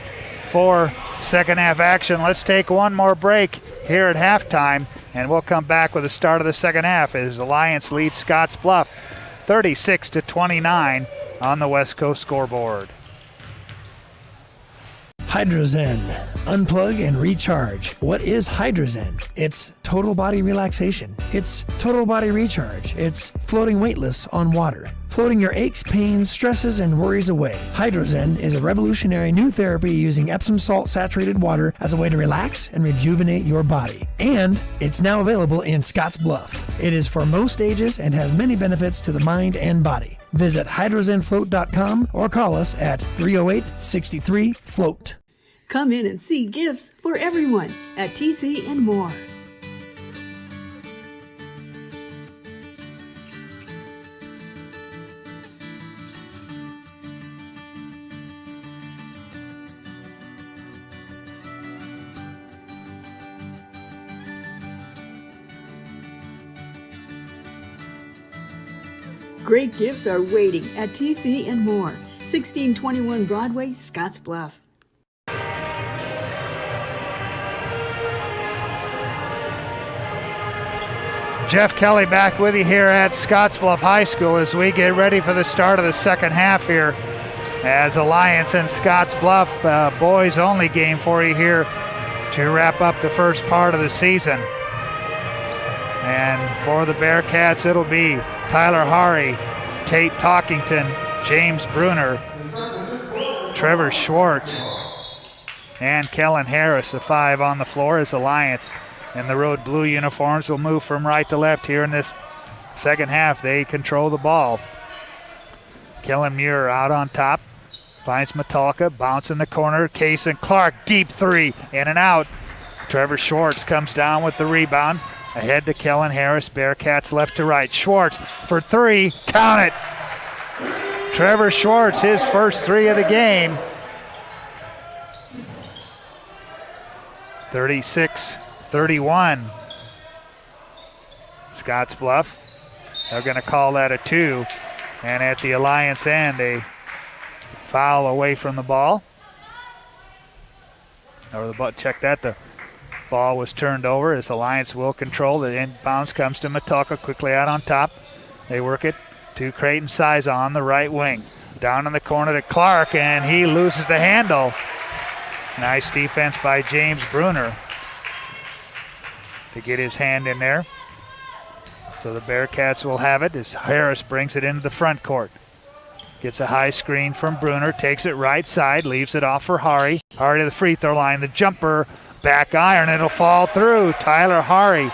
for second half action. Let's take one more break here at halftime, and we'll come back with the start of the second half as Alliance leads Scottsbluff 36-29 on the West Coast scoreboard. Hydrozen. Unplug and recharge. What is Hydrozen? It's total body relaxation. It's total body recharge. It's floating weightless on water. Floating your aches, pains, stresses, and worries away. Hydrozen is a revolutionary new therapy using Epsom salt saturated water as a way to relax and rejuvenate your body. And it's now available in Scottsbluff. It is for most ages and has many benefits to the mind and body. Visit hydrozenfloat.com or call us at 308-63-FLOAT. Come in and see gifts for everyone at TC and More. Great gifts are waiting at TC and More, 1621 Broadway, Scottsbluff. Jeff Kelly back with you here at Scottsbluff High School as we get ready for the start of the second half here, as Alliance and Scottsbluff boys only game for you here to wrap up the first part of the season. And for the Bearcats, it'll be Tyler Hari, Tate Talkington, James Bruner, Trevor Schwartz, and Kellen Harris, the 5 on the floor, as Alliance in the road blue uniforms will move from right to left here in this second half. They control the ball. Kellen Muir out on top, finds Metalka, bounce in the corner, Case and Clark, deep 3, in and out. Trevor Schwartz comes down with the rebound, ahead to Kellen Harris, Bearcats left to right. Schwartz for 3, count it. Trevor Schwartz, his first 3 of the game. 36-31. Scottsbluff, they're going to call that a 2. And at the Alliance end, a foul away from the ball. Or the ball, check that, the ball was turned over as Alliance will control. The inbounds comes to Metalka, quickly out on top. They work it to Creighton Siza on the right wing. Down in the corner to Clark, and he loses the handle. Nice defense by James Bruner to get his hand in there. So the Bearcats will have it as Harris brings it into the front court. Gets a high screen from Bruner, takes it right side, leaves it off for Hari. Hari to the free throw line, the jumper, back iron, it'll fall through. Tyler Hari,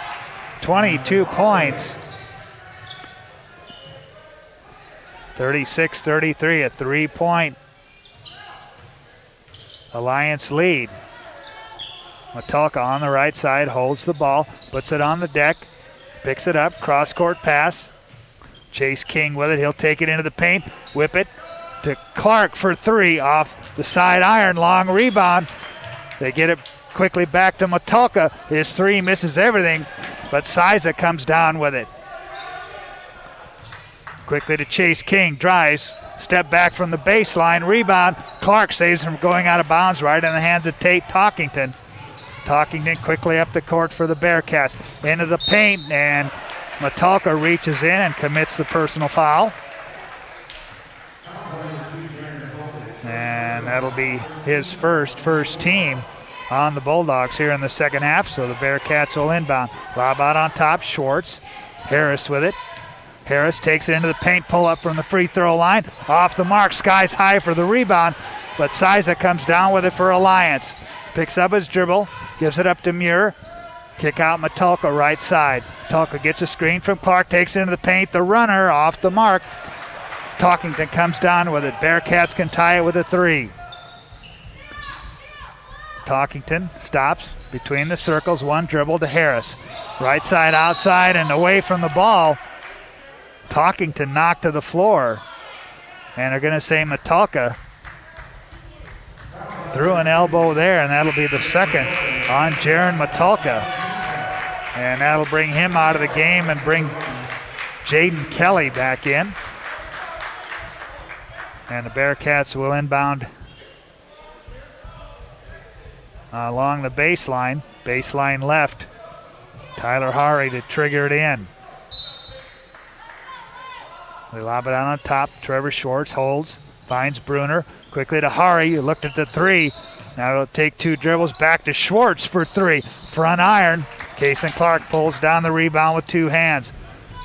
22 points. 36-33, a 3-point Alliance lead. Metalka on the right side, holds the ball, puts it on the deck, picks it up, cross-court pass. Chase King with it, he'll take it into the paint, whip it to Clark for 3 off the side iron, long rebound. They get it quickly back to Metalka. His 3 misses everything, but Siza comes down with it. Quickly to Chase King, drives, step back from the baseline, rebound. Clark saves him from going out of bounds right in the hands of Tate Talkington. Talkington quickly up the court for the Bearcats. Into the paint, and Metalka reaches in and commits the personal foul. And that'll be his first team on the Bulldogs here in the second half, so the Bearcats will inbound. Lob out on top, Schwartz. Harris with it. Harris takes it into the paint, pull up from the free throw line. Off the mark, skies high for the rebound, but Siza comes down with it for Alliance. Picks up his dribble, gives it up to Muir. Kick out Metalka right side. Metalka gets a screen from Clark, takes it into the paint. The runner off the mark. Talkington comes down with it. Bearcats can tie it with a 3. Talkington stops between the circles, one dribble to Harris. Right side, outside, and away from the ball. Talkington knocked to the floor, and they're going to say Metalka threw an elbow there, and that'll be the second on Jaron Metalka. And that'll bring him out of the game and bring Jaden Kelly back in. And the Bearcats will inbound along the baseline left. Tyler Hari to trigger it in. They lob it out on top. Trevor Schwartz holds, finds Bruner. Quickly to Hari, who looked at the 3. Now it'll take 2 dribbles, back to Schwartz for 3. Front iron. Kason Clark pulls down the rebound with 2 hands.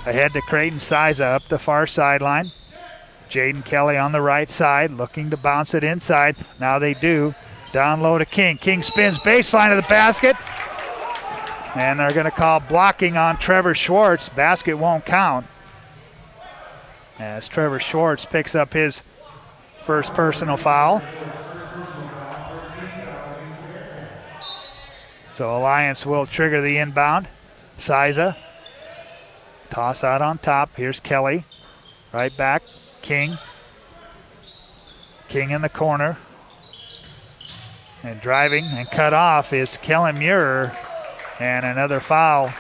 Ahead to Creighton Siza up the far sideline. Jaden Kelly on the right side, looking to bounce it inside. Now they do. Down low to King. King spins baseline of the basket. And they're going to call blocking on Trevor Schwartz. Basket won't count, as Trevor Schwartz picks up his first personal foul. So Alliance will trigger the inbound. Siza, toss out on top. Here's Kelly, right back. King in the corner. And driving and cut off is Kellen Muir. And another foul.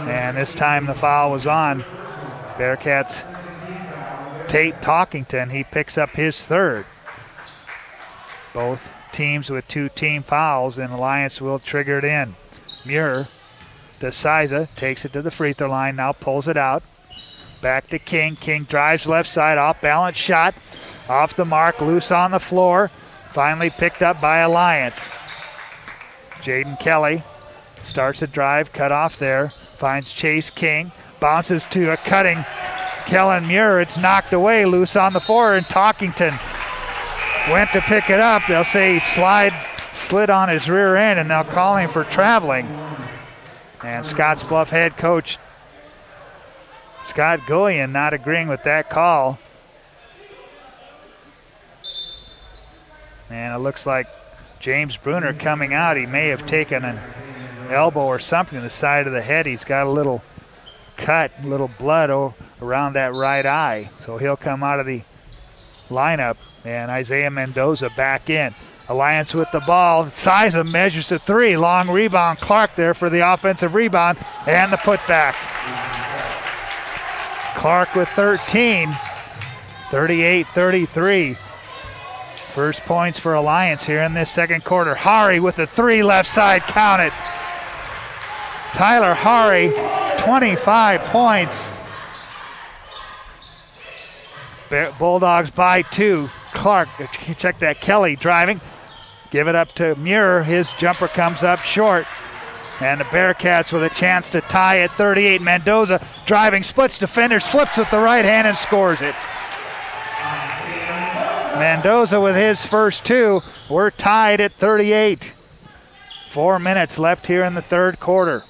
And this time the foul was on Bearcats' Tate Talkington. He picks up his 3rd. Both teams with 2 team fouls, and Alliance will trigger it in. Muir DeSiza takes it to the free throw line, now pulls it out. Back to King. King drives left side, off balance shot. Off the mark, loose on the floor. Finally picked up by Alliance. Jaden Kelly starts a drive, cut off there. Finds Chase King. Bounces to a cutting Kellen Muir. It's knocked away, loose on the floor, and Talkington went to pick it up. They'll say he slid on his rear end, and they'll call him for traveling. And Scottsbluff head coach Scott Gullion not agreeing with that call. And it looks like James Bruner coming out. He may have taken an elbow or something to the side of the head. He's got a little cut, a little blood around that right eye. So he'll come out of the lineup. And Isaiah Mendoza back in. Alliance with the ball. Siza measures a three. Long rebound. Clark there for the offensive rebound and the putback. Clark with 13. 38-33. First points for Alliance here in this second quarter. Hari with the three left side. Count it. Tyler Hari, 25 points. Bulldogs by 2. Clark, check that, Kelly driving. Give it up to Muir. His jumper comes up short. And the Bearcats with a chance to tie at 38. Mendoza driving, splits defenders, flips with the right hand and scores it. Mendoza with his first two. We're tied at 38. 4 minutes left here in the third quarter.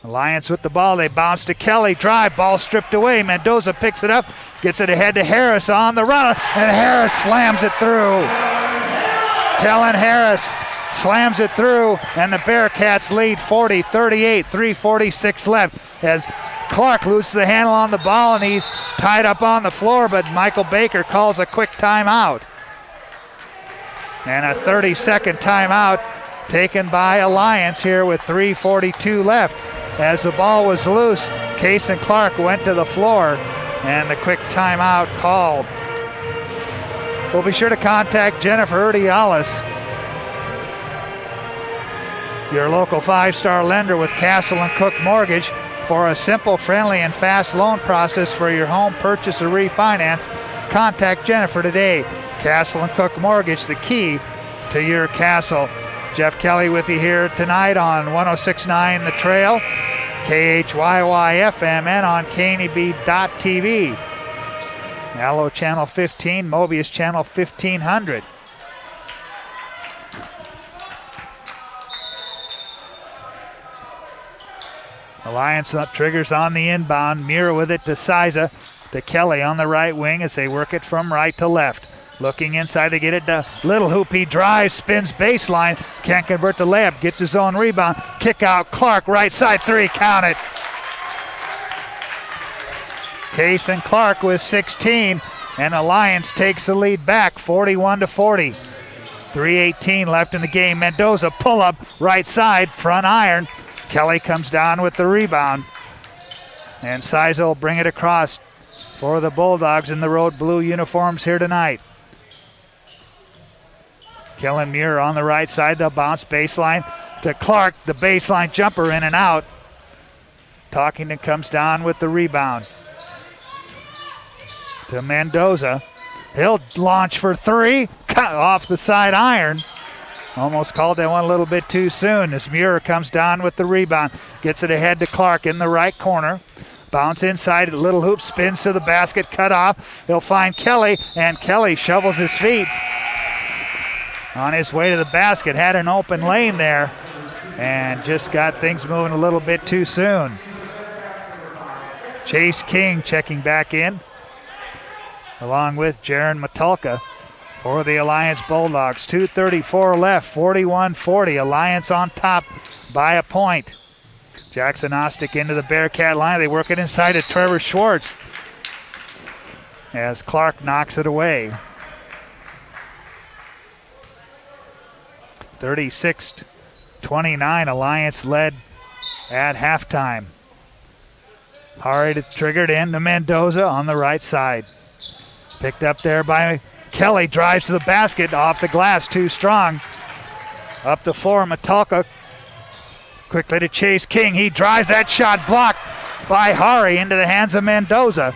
Alliance with the ball. They bounce to Kelly. Drive. Ball stripped away. Mendoza picks it up. Gets it ahead to Harris on the run. And Harris slams it through. Kellen Harris slams it through. And the Bearcats lead 40-38. 3:46 left as Clark loses the handle on the ball, and he's tied up on the floor, but Michael Baker calls a quick timeout. And a 30-second timeout taken by Alliance here with 3:42 left. As the ball was loose, Case and Clark went to the floor, and the quick timeout called. We'll be sure to contact Jennifer Urdialis, your local 5-star lender with Castle and Cook Mortgage, for a simple, friendly, and fast loan process for your home purchase or refinance. Contact Jennifer today. Castle and Cook Mortgage, the key to your castle. Jeff Kelly with you here tonight on 106.9 The Trail, KHYY-FM, and on KNEB.TV. Allo Channel 15, Mobius Channel 1500. Alliance up triggers on the inbound. Muir with it to Siza, to Kelly on the right wing as they work it from right to left. Looking inside to get it to Little Hoop. He drives, spins baseline. Can't convert the layup. Gets his own rebound. Kick out. Clark, right side three. Count it. Case and Clark with 16. And Alliance takes the lead back 41-40. 3:18 left in the game. Mendoza pull up. Right side. Front iron. Kelly comes down with the rebound. And Siza will bring it across for the Bulldogs in the road blue uniforms here tonight. Kellen Muir on the right side. They'll bounce baseline to Clark. The baseline jumper in and out. Talkington comes down with the rebound. To Mendoza. He'll launch for three. Cut off the side iron. Almost called that one a little bit too soon as Muir comes down with the rebound. Gets it ahead to Clark in the right corner. Bounce inside, Little Hoop spins to the basket, cut off. He'll find Kelly, and Kelly shovels his feet on his way to the basket. Had an open lane there and just got things moving a little bit too soon. Chase King checking back in along with Jaron Matulka for the Alliance Bulldogs. 2:34 left, 41-40. Alliance on top by a point. Jackson Ostick into the Bearcat line. They work it inside to Trevor Schwartz as Clark knocks it away. 36-29. Alliance led at halftime. Hari triggered in to Mendoza on the right side. Picked up there by Kelly, drives to the basket, off the glass, too strong. Up the floor, Matulka Quickly to Chase King. He drives that shot, blocked by Hari into the hands of Mendoza.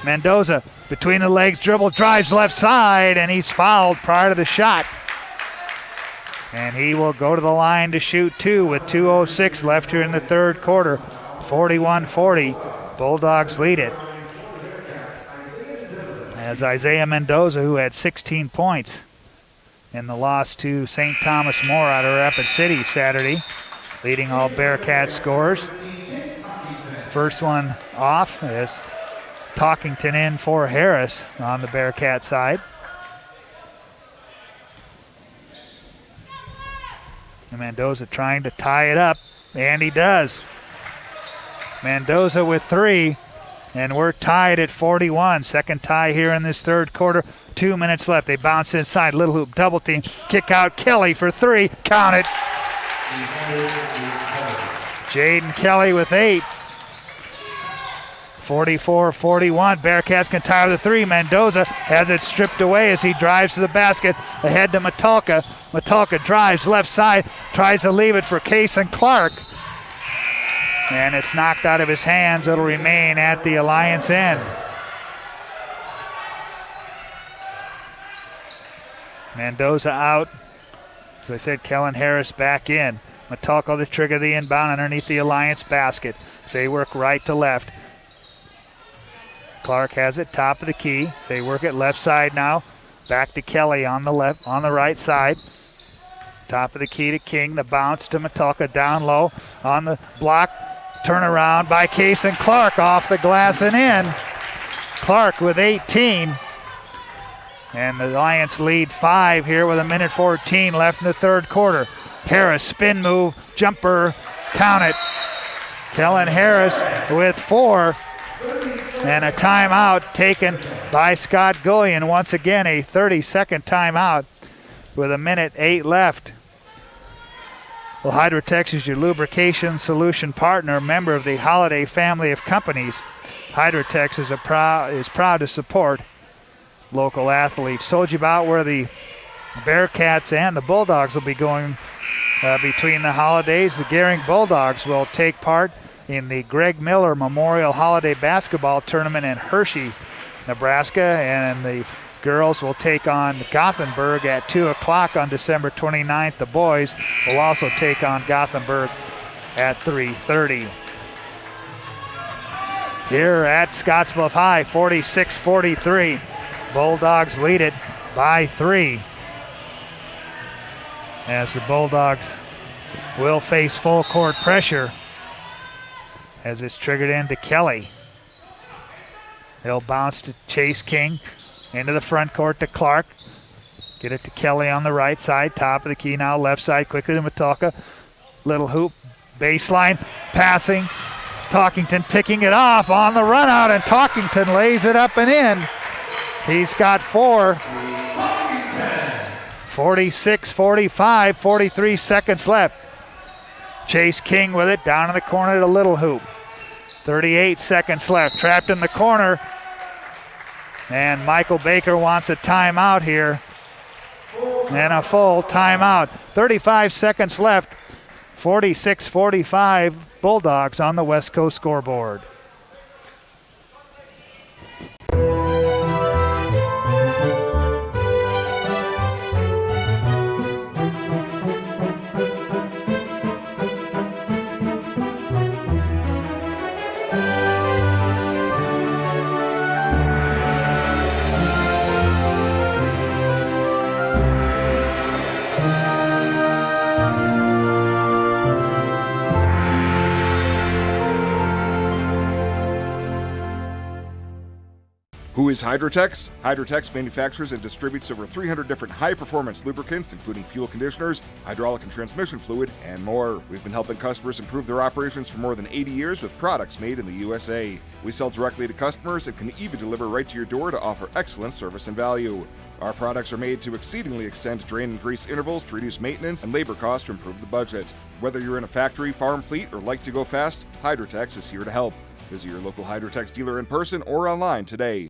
Mendoza between the legs, dribble, drives left side, and he's fouled prior to the shot. And he will go to the line to shoot two with 2:06 left here in the third quarter. 41-40. Bulldogs lead it. As Isaiah Mendoza, who had 16 points in the loss to St. Thomas More out of Rapid City Saturday, leading all Bearcats scorers. First one off is Talkington in for Harris on the Bearcat side. And Mendoza trying to tie it up, and he does. Mendoza with three, and we're tied at 41. Second tie here in this third quarter. 2 minutes left. They bounce inside. Little hoop double team. Kick out Kelly for three. Count it. Jaden Kelly with 8. 44-41. Bearcats can tie with a three. Mendoza has it stripped away as he drives to the basket. Ahead to Metalka. Metalka drives left side. Tries to leave it for Kason Clark. And it's knocked out of his hands. It'll remain at the Alliance end. Mendoza out. As I said, Kellen Harris back in. Metalka the trigger the inbound underneath the Alliance basket. They work right to left. Clark has it, top of the key. They work it left side now. Back to Kelly on the left, on the right side. Top of the key to King. The bounce to Metalka down low on the block. Turnaround by Kason Clark off the glass and in. Clark with 18. And the Lions lead 5 here with 1:14 left in the third quarter. Harris spin move, jumper, count it. Kellen Harris with 4. And a timeout taken by Scott Gullion. Once again, a 30-second timeout with 1:08 left. Well, Hydrotex is your lubrication solution partner, member of the Holiday family of companies. Hydrotex is proud to support local athletes. Told you about where the Bearcats and the Bulldogs will be going between the holidays. The Gehring Bulldogs will take part in the Greg Miller Memorial Holiday Basketball Tournament in Hershey, Nebraska, and the girls will take on Gothenburg at 2 o'clock on December 29th. The boys will also take on Gothenburg at 3:30. Here at Scottsbluff High, 46-43. Bulldogs lead it by 3. As the Bulldogs will face full court pressure as it's triggered into Kelly. He'll bounce to Chase King. Into the front court to Clark. Get it to Kelly on the right side. Top of the key now, left side. Quickly to Metalka. Little hoop. Baseline. Passing. Talkington picking it off on the run out, and Talkington lays it up and in. He's got 4. 46-45. 43 seconds left. Chase King with it. Down in the corner to Little hoop. 38 seconds left. Trapped in the corner. And Michael Baker wants a timeout here. And a full timeout. 35 seconds left. 46-45 Bulldogs on the West Coast scoreboard. Who is Hydrotex? Hydrotex manufactures and distributes over 300 different high-performance lubricants, including fuel conditioners, hydraulic and transmission fluid, and more. We've been helping customers improve their operations for more than 80 years with products made in the USA. We sell directly to customers and can even deliver right to your door to offer excellent service and value. Our products are made to exceedingly extend drain and grease intervals to reduce maintenance and labor costs to improve the budget. Whether you're in a factory, farm fleet, or like to go fast, Hydrotex is here to help. Visit your local Hydrotex dealer in person or online today.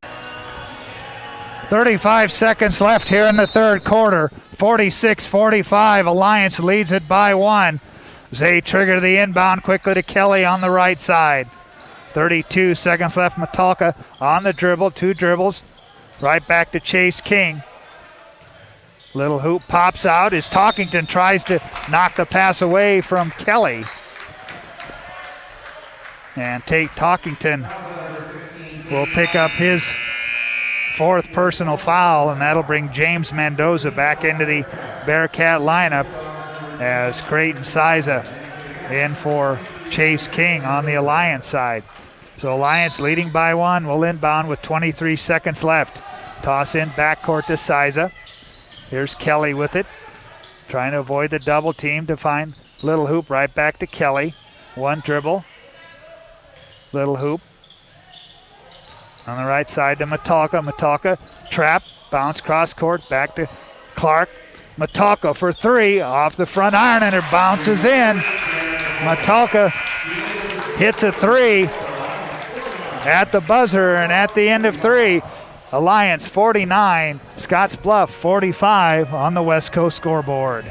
35 seconds left here in the third quarter. 46-45. Alliance leads it by 1. Zay trigger the inbound quickly to Kelly on the right side. 32 seconds left. Metalka on the dribble, 2 dribbles. Right back to Chase King. Little hoop pops out as Talkington tries to knock the pass away from Kelly. And Tate Talkington will pick up his 4th personal foul, and that'll bring James Mendoza back into the Bearcat lineup as Creighton Siza in for Chase King on the Alliance side. So Alliance leading by 1, will inbound with 23 seconds left. Toss in backcourt to Siza. Here's Kelly with it, trying to avoid the double team to find Little Hoop. Right back to Kelly. 1 dribble. Little Hoop on the right side to Metalka. Metalka trap, bounce cross court, back to Clark. Metalka for 3 off the front iron, and it bounces in. Metalka hits a 3 at the buzzer, and at the end of 3, Alliance 49, Scottsbluff 45 on the West Coast scoreboard.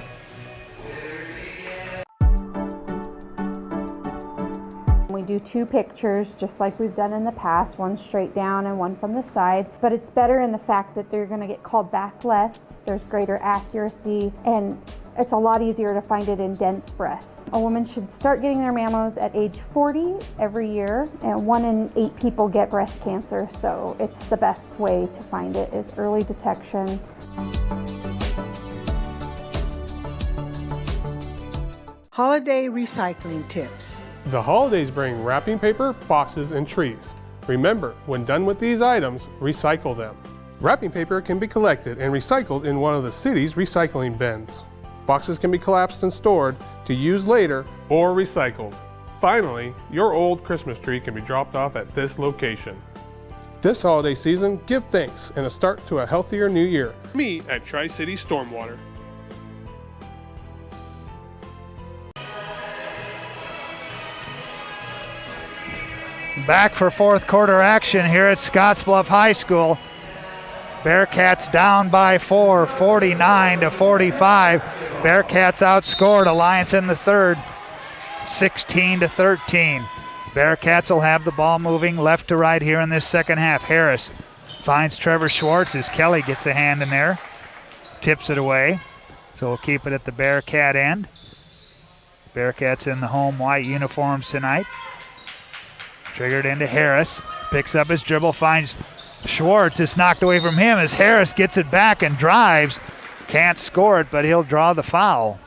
We do 2 pictures just like we've done in the past, one straight down and one from the side, but it's better in the fact that they're going to get called back less, there's greater accuracy, and it's a lot easier to find it in dense breasts. A woman should start getting their mammos at age 40 every year, and 1 in 8 people get breast cancer, so it's the best way to find it is early detection. Holiday recycling tips. The holidays bring wrapping paper, boxes, and trees. Remember, when done with these items, recycle them. Wrapping paper can be collected and recycled in one of the city's recycling bins. Boxes can be collapsed and stored to use later or recycled. Finally, your old Christmas tree can be dropped off at this location. This holiday season, give thanks and a start to a healthier new year. Me at Tri-City Stormwater. Back for 4th quarter action here at Scottsbluff High School. Bearcats down by 4, 49-45. Bearcats outscored Alliance in the 3rd, 16-13. Bearcats will have the ball moving left to right here in this second half. Harris finds Trevor Schwartz as Kelly gets a hand in there. Tips it away. So we'll keep it at the Bearcat end. Bearcats in the home white uniforms tonight. Triggered into Harris. Picks up his dribble, finds Schwartz. It's knocked away from him as Harris gets it back and drives. Can't score it, but he'll draw the foul.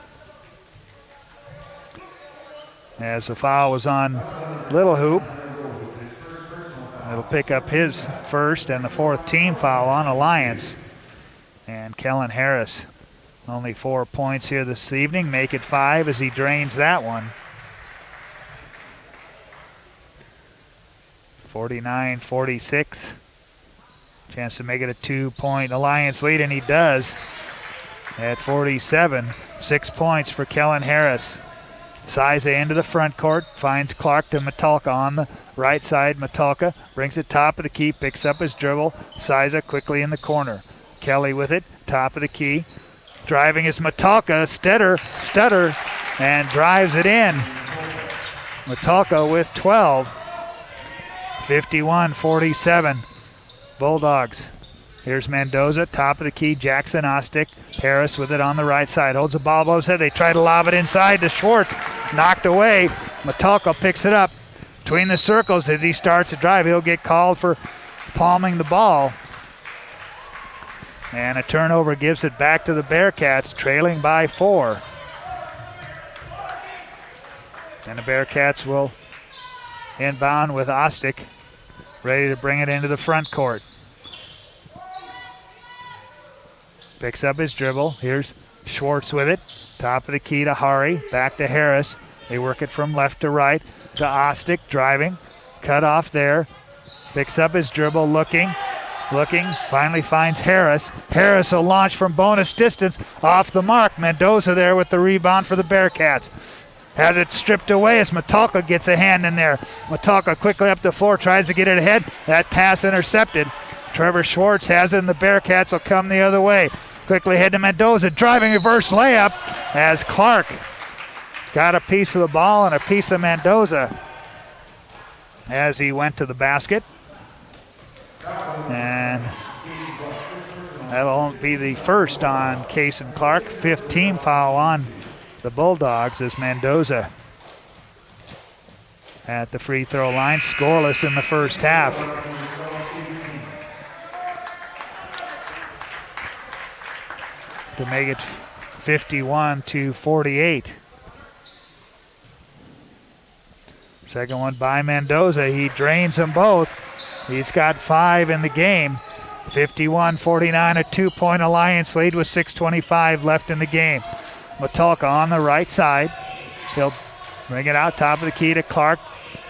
As the foul was on Little Hoop. It'll pick up his 1st and the 4th team foul on Alliance. And Kellen Harris, only 4 points here this evening. Make it 5 as he drains that one. 49-46. Chance to make it a 2-point Alliance lead, and he does at 47. 6 points for Kellen Harris. Siza into the front court, finds Clark to Metalka on the right side. Metalka brings it top of the key, picks up his dribble. Siza quickly in the corner. Kelly with it, top of the key. Driving is Metalka, stutter, and drives it in. Metalka with 12. 51-47. Bulldogs. Here's Mendoza, top of the key. Jackson Ostick. Harris with it on the right side. Holds the ball above his head. They try to lob it inside to Schwartz. Knocked away. Metalka picks it up between the circles as he starts to drive. He'll get called for palming the ball. And a turnover gives it back to the Bearcats, trailing by 4. And the Bearcats will inbound with Ostick, ready to bring it into the front court. Picks up his dribble. Here's Schwartz with it. Top of the key to Hari. Back to Harris. They work it from left to right to Ostick, driving. Cut off there. Picks up his dribble, looking. Finally finds Harris. Harris will launch from bonus distance. Off the mark. Mendoza there with the rebound for the Bearcats. Has it stripped away as Metalka gets a hand in there. Metalka quickly up the floor, tries to get it ahead. That pass intercepted. Trevor Schwartz has it, and the Bearcats will come the other way. Quickly head to Mendoza, driving reverse layup as Clark got a piece of the ball and a piece of Mendoza as he went to the basket. And that'll be the first on Cason Clark. 5th team foul on the Bulldogs as Mendoza at the free throw line, scoreless in the first half. To make it 51-48. Second one by Mendoza. He drains them both. He's got 5 in the game. 51-49, a 2-point Alliance lead with 6:25 left in the game. Matulka on the right side. He'll bring it out top of the key to Clark.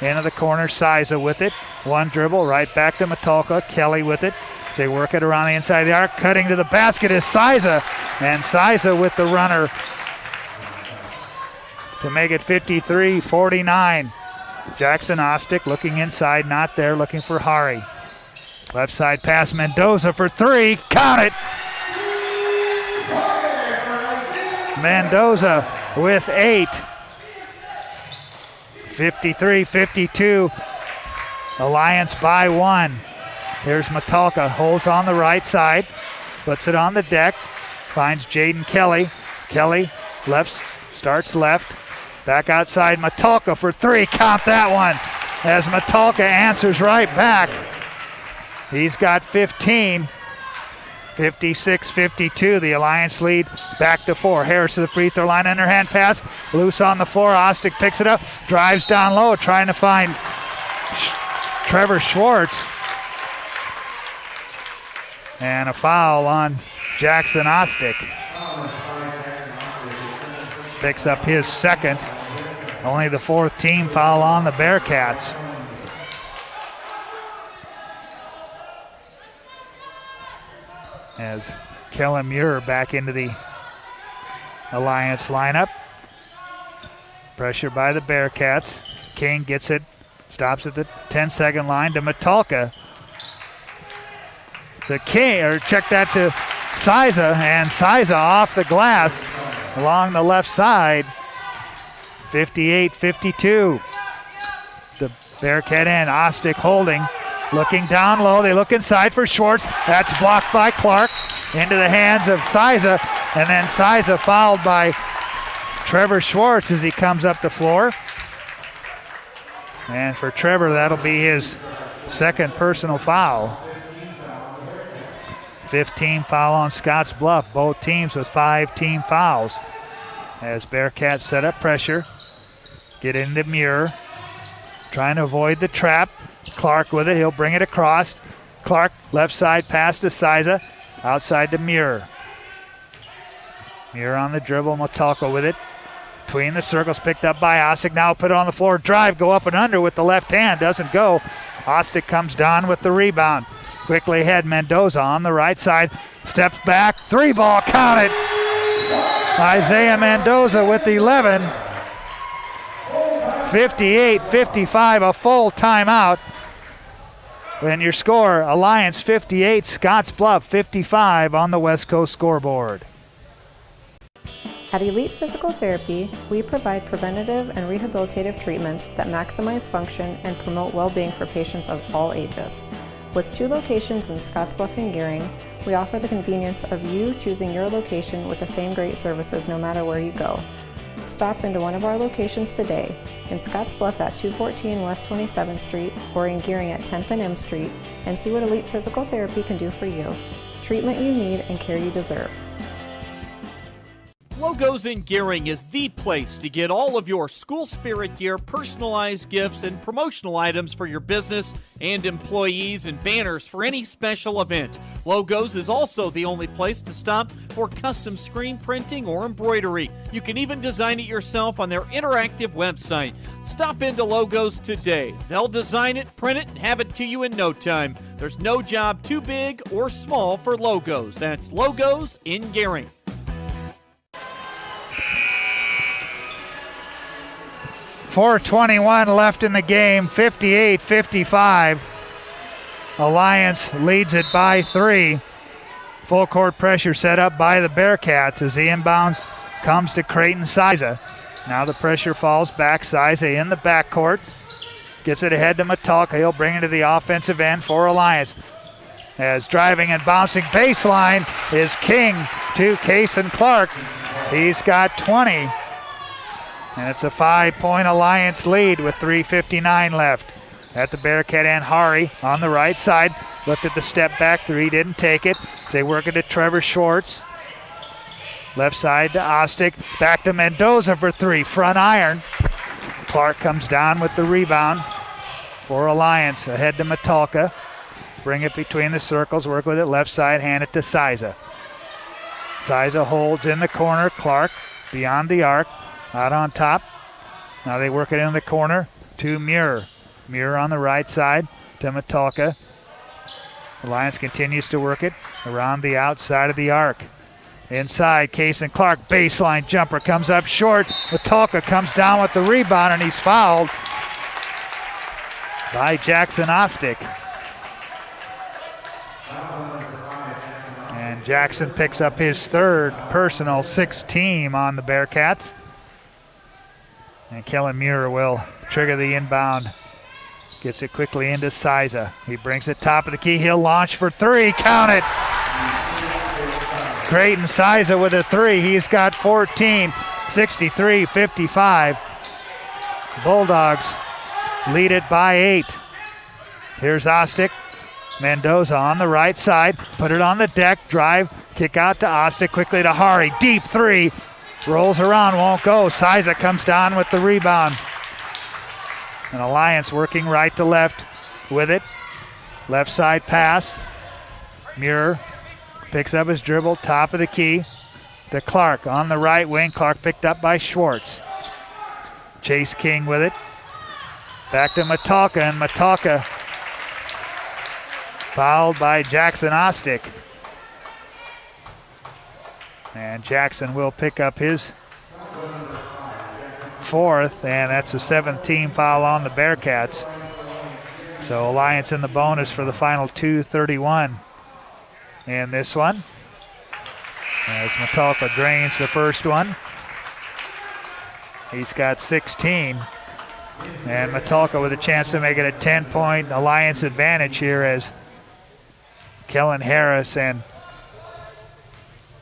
Into the corner, Siza with it. One dribble, right back to Matulka. Kelly with it. They work it around the inside of the arc. Cutting to the basket is Siza. And Siza with the runner to make it 53-49. Jackson Ostick looking inside, not there, looking for Hari. Left side pass, Mendoza for 3. Count it! Mendoza with 8. 53-52. Alliance by 1. Here's Matulka, holds on the right side, puts it on the deck, finds Jaden Kelly. Kelly starts left, back outside Matulka for 3. Count that one as Matulka answers right back. He's got 15. 56-52, the Alliance lead back to 4. Harris to the free throw line, underhand pass, loose on the floor. Ostick picks it up, drives down low, trying to find Trevor Schwartz. And a foul on Jackson Ostick. Picks up his second. Only the 4th team foul on the Bearcats. As Kellen Muir back into the Alliance lineup. Pressure by the Bearcats. King gets it, stops at the 10-second line to Matulka. The King, or check that to Siza, and Siza off the glass along the left side. 58-52. The Bearcat end, Ostick holding. Looking down low, they look inside for Schwartz. That's blocked by Clark into the hands of Siza, and then Siza fouled by Trevor Schwartz as he comes up the floor. And for Trevor, that'll be his second personal foul. 15 foul on Scottsbluff, both teams with 5 team fouls. As Bearcats set up pressure, get into Muir, trying to avoid the trap. Clark with it, he'll bring it across. Clark, left side pass to Siza, outside to Muir. Muir on the dribble, Matulka with it. Between the circles, picked up by Ostick, now put it on the floor, drive, go up and under with the left hand, doesn't go. Ostick comes down with the rebound. Quickly ahead, Mendoza on the right side, steps back, 3-ball, count it. Isaiah Mendoza with 11. 58-55, a full timeout. And your score, Alliance 58, Scottsbluff 55 on the West Coast scoreboard. At Elite Physical Therapy, we provide preventative and rehabilitative treatments that maximize function and promote well-being for patients of all ages. With 2 locations in Scottsbluff and Gearing, we offer the convenience of you choosing your location with the same great services no matter where you go. Stop into one of our locations today, in Scottsbluff at 214 West 27th Street or in Gearing at 10th and M Street, and see what Elite Physical Therapy can do for you. Treatment you need and care you deserve. Logos in Gearing is the place to get all of your school spirit gear, personalized gifts, and promotional items for your business and employees, and banners for any special event. Logos is also the only place to stop for custom screen printing or embroidery. You can even design it yourself on their interactive website. Stop into Logos today. They'll design it, print it, and have it to you in no time. There's no job too big or small for Logos. That's Logos in Gearing. 4:21 left in the game, 58-55. Alliance leads it by 3. Full court pressure set up by the Bearcats as the inbounds comes to Creighton Siza. Now the pressure falls back. Siza in the backcourt. Gets it ahead to Metalka. He'll bring it to the offensive end for Alliance. As driving and bouncing baseline is King to Kason Clark. He's got 20. And it's a 5-point Alliance lead with 3:59 left. At the Bearcat end, Hari on the right side. Looked at the step back three, didn't take it. They work it to Trevor Schwartz. Left side to Ostick. Back to Mendoza for three. Front iron. Clark comes down with the rebound for Alliance. Ahead to Metalka. Bring it between the circles. Work with it left side. Hand it to Siza. Siza holds in the corner. Clark beyond the arc. Out on top. Now they work it in the corner to Muir. Muir on the right side to Metalka. Alliance continues to work it around the outside of the arc. Inside, Kason Clark, baseline jumper comes up short. Metalka comes down with the rebound and he's fouled by Jackson Ostick. And Jackson picks up his third personal 6-team on the Bearcats. And Kellen Muir will trigger the inbound. Gets it quickly into Siza. He brings it top of the key. He'll launch for three. Count it. Creighton Siza with a three. He's got 14. 63-55. Bulldogs lead it by 8. Here's Ostick. Mendoza on the right side. Put it on the deck. Drive. Kick out to Ostick. Quickly to Hari. Deep three. Rolls around. Won't go. Siza comes down with the rebound. An Alliance working right to left with it. Left side pass. Muir picks up his dribble. Top of the key to Clark on the right wing. Clark picked up by Schwartz. Chase King with it. Back to Metalka, and Metalka fouled by Jackson Ostick. And Jackson will pick up his fourth, and that's a 7th-team foul on the Bearcats. So Alliance in the bonus for the final 2:31 in this one. As Metalka drains the first one. He's got 16. And Metalka with a chance to make it a 10-point Alliance advantage here as Kellen Harris and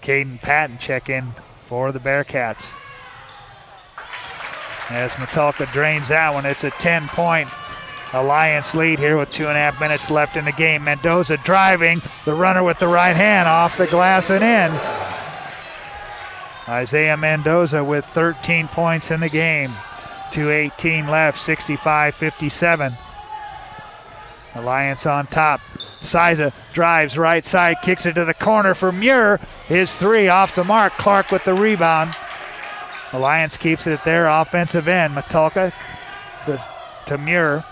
Caden Patton check in for the Bearcats. As Metalka drains that one, it's a 10-point Alliance lead here with 2.5 minutes left in the game. Mendoza driving, the runner with the right hand off the glass and in. Isaiah Mendoza with 13 points in the game. 2:18 left, 65-57. Alliance on top. Siza drives right side, kicks it to the corner for Muir. His three off the mark. Clark with the rebound. Alliance keeps it there, offensive end. Metalka to Muir.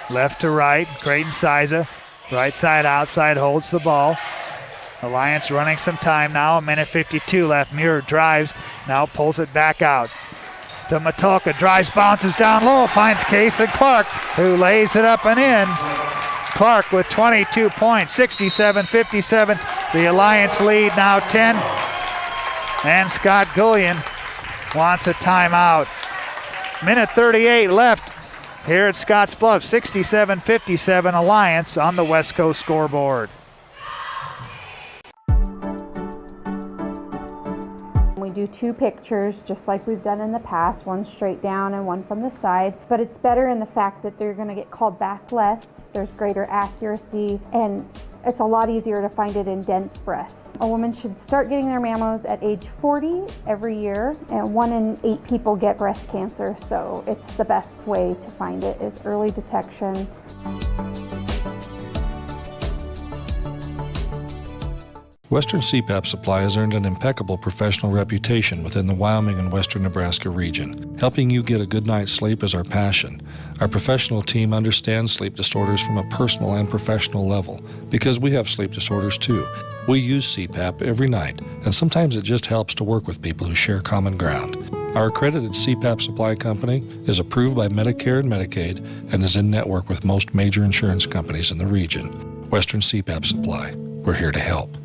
Left to right, Creighton Siza. Right side, outside, holds the ball. Alliance running some time now, 1:52 left. Muir drives, now pulls it back out. To Metalka, drives, bounces down low, finds Kason Clark, who lays it up and in. Clark with 22 points, 67-57. The Alliance lead now 10. And Scott Gullion wants a timeout. 1:38 left here at Scottsbluff. 67-57 Alliance on the West Coast scoreboard. We do 2 pictures just like we've done in the past, one straight down and one from the side, but it's better in the fact that they're going to get called back less, there's greater accuracy, and it's a lot easier to find it in dense breasts. A woman should start getting their mammos at age 40 every year, and 1 in 8 people get breast cancer, so it's the best way to find it is early detection. Western CPAP Supply has earned an impeccable professional reputation within the Wyoming and Western Nebraska region. Helping you get a good night's sleep is our passion. Our professional team understands sleep disorders from a personal and professional level because we have sleep disorders too. We use CPAP every night, and sometimes it just helps to work with people who share common ground. Our accredited CPAP supply company is approved by Medicare and Medicaid and is in network with most major insurance companies in the region. Western CPAP Supply. We're here to help.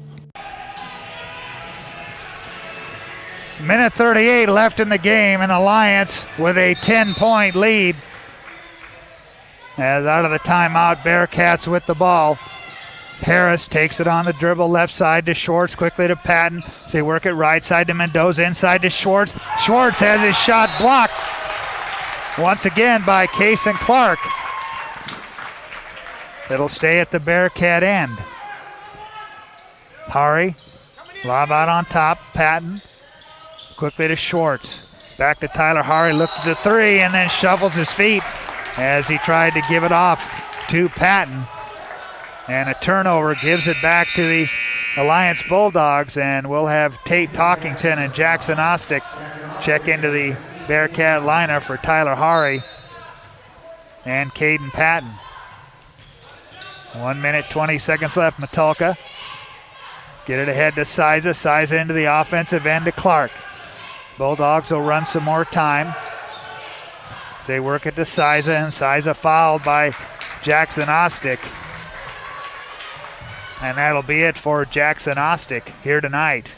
Minute 38 left in the game, and Alliance with a 10-point lead. As out of the timeout, Bearcats with the ball. Harris takes it on the dribble, left side to Schwartz, quickly to Patton. They work it right side to Mendoza, inside to Schwartz. Schwartz has his shot blocked once again by Kason Clark. It'll stay at the Bearcat end. Hari, lob out on top, Patton. Quickly to Schwartz. Back to Tyler Hari, looked at the three and then shuffles his feet as he tried to give it off to Patton. And a turnover gives it back to the Alliance Bulldogs, and we'll have Tate Talkington and Jackson Ostick check into the Bearcat lineup for Tyler Hari and Caden Patton. 1 minute, 20 seconds left. Matulka. Get it ahead to Siza. Siza into the offensive end to Clark. Bulldogs will run some more time. They work it to Siza, and Siza fouled by Jackson Ostick. And that'll be it for Jackson Ostick here tonight,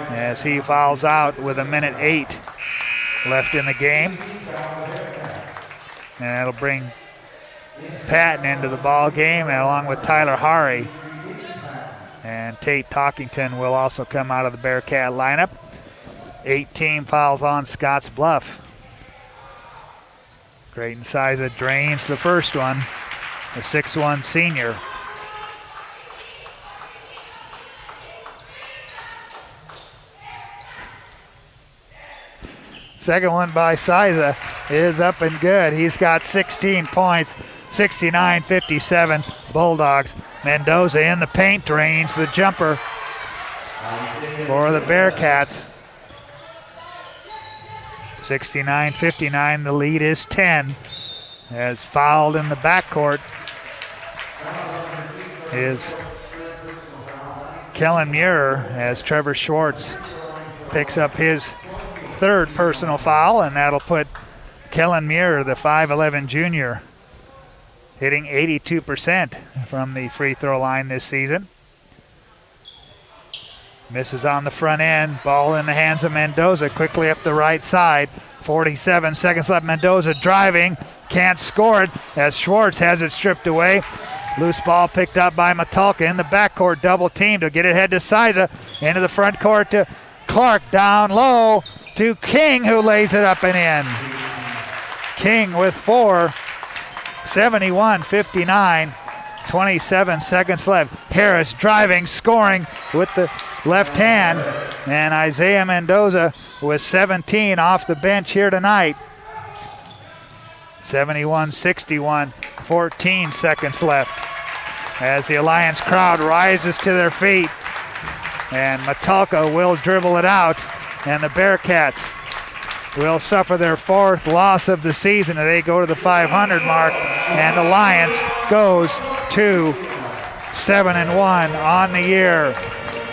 as he fouls out with 1:08 left in the game. And that'll bring Patton into the ball game, and along with Tyler Hari. And Tate Talkington will also come out of the Bearcat lineup. 18 fouls on Scottsbluff. Creighton Siza drains the first one, the 6'1" senior. Second one by Siza is up and good. He's got 16 points, 69-57 Bulldogs. Mendoza in the paint, drains the jumper for the Bearcats. 69-59, the lead is 10. As fouled in the backcourt is Kellen Muir, as Trevor Schwartz picks up his third personal foul, and that'll put Kellen Muir, the 5'11" junior, hitting 82% from the free throw line this season. Misses on the front end. Ball in the hands of Mendoza, quickly up the right side. 47 seconds left. Mendoza driving, can't score it as Schwartz has it stripped away. Loose ball picked up by Matulka in the backcourt, double team to get it ahead to Siza. Into the front court to Clark, down low to King, who lays it up and in. King with 4, 71-59, 27 seconds left. Harris driving, scoring with the left hand, and Isaiah Mendoza with 17 off the bench here tonight. 71-61, 14 seconds left as the Alliance crowd rises to their feet, and Matulka will dribble it out, and the Bearcats will suffer their 4th loss of the season. They go to the 500 mark, and Alliance goes to 7-1 on the year.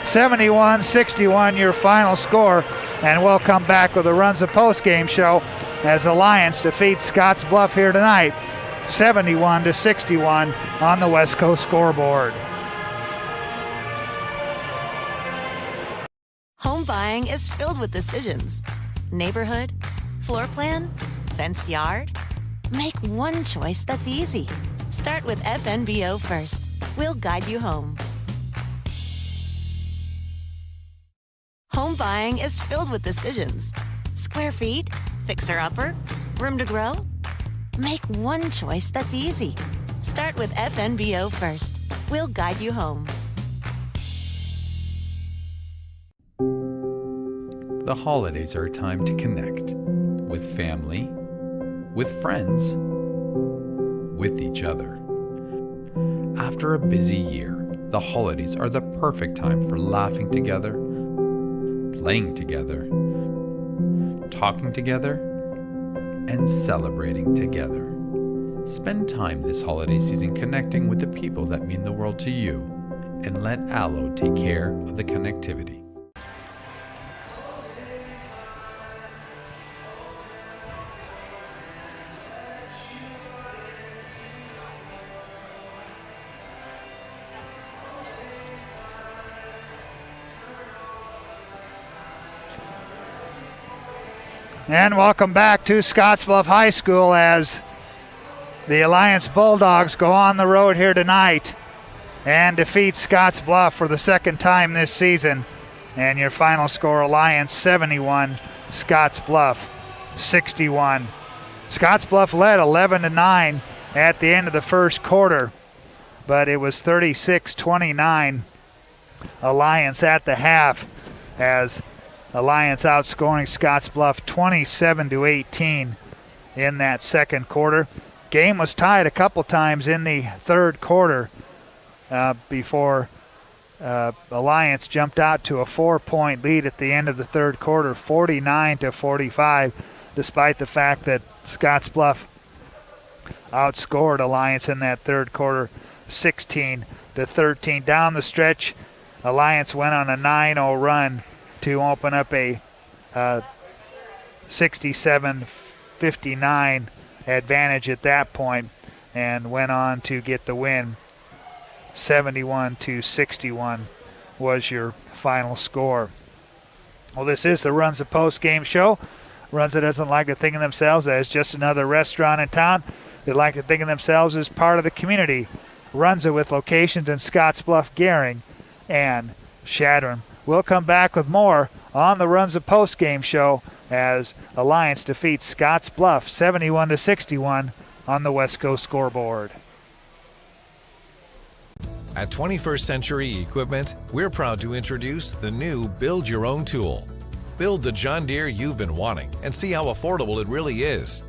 71-61 your final score, and we'll come back with the Runza postgame show as Alliance defeats Scottsbluff here tonight, 71-61 on the West Coast scoreboard. Home buying is filled with decisions. Neighborhood, floor plan, fenced yard. Make one choice that's easy. Start with FNBO first. We'll guide you home. Home buying is filled with decisions. Square feet, fixer-upper, room to grow. Make one choice that's easy. Start with FNBO first. We'll guide you home. The holidays are a time to connect with family, with friends, with each other. After a busy year, the holidays are the perfect time for laughing together, playing together, talking together, and celebrating together. Spend time this holiday season connecting with the people that mean the world to you, and let Allo take care of the connectivity. And welcome back to Scottsbluff High School as the Alliance Bulldogs go on the road here tonight and defeat Scottsbluff for the second time this season. And your final score, Alliance 71, Scottsbluff 61. Scottsbluff led 11-9 at the end of the first quarter, but it was 36-29 Alliance at the half as Alliance outscoring Scottsbluff 27-18 in that second quarter. Game was tied a couple times in the third quarter before Alliance jumped out to a 4-point lead at the end of the third quarter, 49-45, despite the fact that Scottsbluff outscored Alliance in that third quarter 16-13. Down the stretch, Alliance went on a 9-0 run to open up a 67-59 advantage at that point and went on to get the win. 71-61 was your final score. Well, this is the Runza post-game show. Runza doesn't like to think of themselves as just another restaurant in town. They like to think of themselves as part of the community. Runza with locations in Scottsbluff, Gehring, and Chadron. We'll come back with more on the Runza post-game show as Alliance defeats Scottsbluff 71-61 on the West Coast scoreboard. At 21st Century Equipment, we're proud to introduce the new Build Your Own tool. Build the John Deere you've been wanting and see how affordable it really is.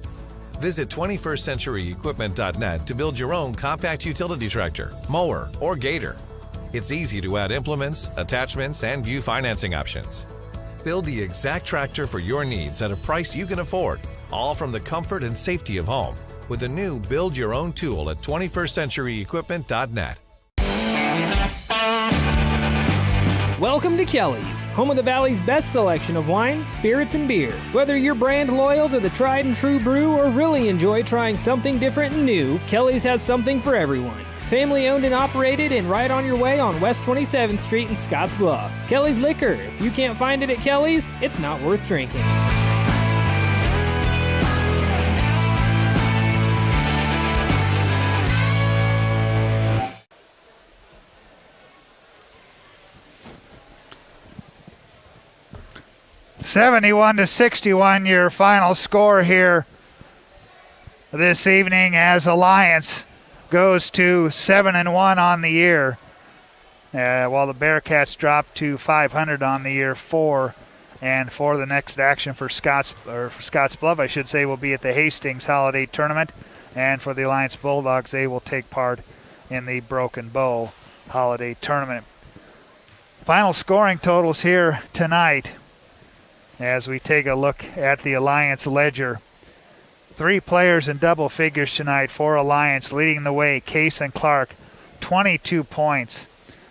Visit 21stcenturyequipment.net to build your own compact utility tractor, mower, or gator. It's easy to add implements, attachments, and view financing options. Build the exact tractor for your needs at a price you can afford, all from the comfort and safety of home, with the new Build Your Own tool at 21stcenturyequipment.net. Welcome to Kelly's, home of the Valley's best selection of wine, spirits, and beer. Whether you're brand loyal to the tried and true brew or really enjoy trying something different and new, Kelly's has something for everyone. Family owned and operated and right on your way on West 27th Street in Scottsbluff. Kelly's Liquor. If you can't find it at Kelly's, it's not worth drinking. (71-61) your final score here this evening as Alliance goes to 7-1 on the year, while the Bearcats drop to 500 on the year. 4 the next action for Scottsbluff, I should say, will be at the Hastings Holiday Tournament, and for the Alliance Bulldogs, they will take part in the Broken Bow Holiday Tournament. Final scoring totals here tonight as we take a look at the Alliance ledger. 3 players in double figures tonight for Alliance, leading the way. Cason Clark, 22 points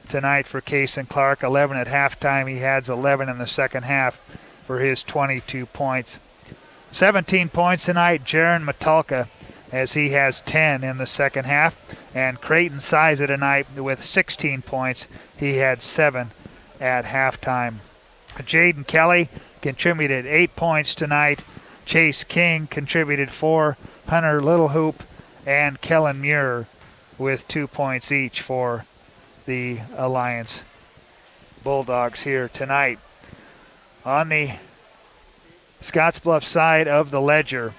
tonight for Cason Clark. 11 at halftime. He has 11 in the second half for his 22 points. 17 points tonight, Jaron Matulka, as he has 10 in the second half. And Creighton Siza tonight with 16 points. He had 7 at halftime. Jaden Kelly contributed 8 points tonight. Chase King contributed 4, Hunter Littlehoop and Kellen Muir with 2 points each for the Alliance Bulldogs here tonight. On the Scottsbluff side of the ledger,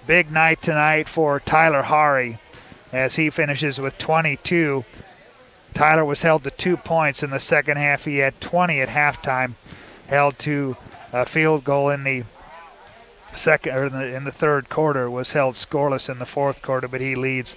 big night tonight for Tyler Hari as he finishes with 22. Tyler was held to 2 points in the second half. He had 20 at halftime, held to a field goal in the in the third quarter, was held scoreless in the fourth quarter, but he leads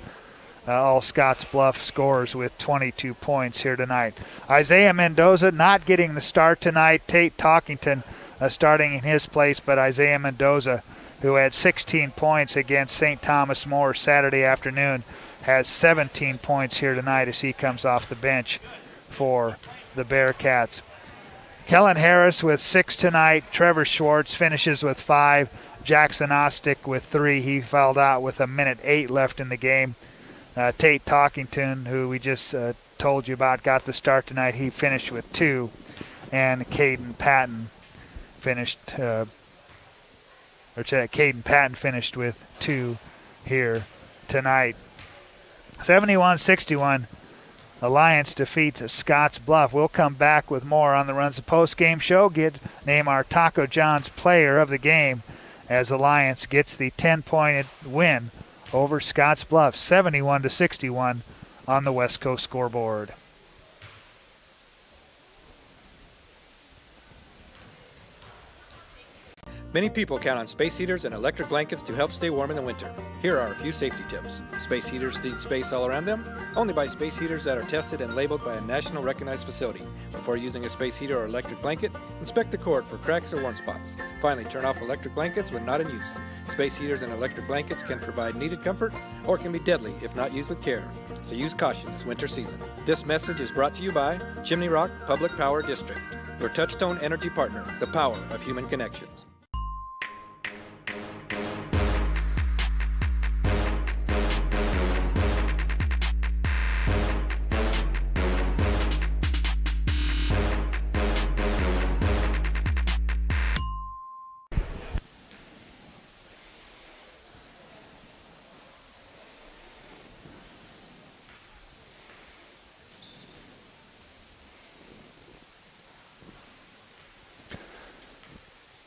all Scottsbluff scorers with 22 points here tonight. Isaiah Mendoza not getting the start tonight. Tate Talkington starting in his place, but Isaiah Mendoza, who had 16 points against St. Thomas More Saturday afternoon, has 17 points here tonight as he comes off the bench for the Bearcats. Kellen Harris with 6 tonight. Trevor Schwartz finishes with 5. Jackson Ostick with 3. He fouled out with 1:08 left in the game. Tate Talkington, who we just told you about, got the start tonight. He finished with 2. And Caden Patton finished Caden Patton finished with 2 here tonight. 71-61, Alliance defeats Scottsbluff. We'll come back with more on the Runs the Post game show. Name our Taco John's player of the game as Alliance gets the 10-point win over Scottsbluff, 71-61 on the West Coast scoreboard. Many people count on space heaters and electric blankets to help stay warm in the winter. Here are a few safety tips. Space heaters need space all around them. Only buy space heaters that are tested and labeled by a national recognized facility. Before using a space heater or electric blanket, inspect the cord for cracks or warm spots. Finally, turn off electric blankets when not in use. Space heaters and electric blankets can provide needed comfort or can be deadly if not used with care. So use caution this winter season. This message is brought to you by Chimney Rock Public Power District, your touchstone energy partner, the power of human connections.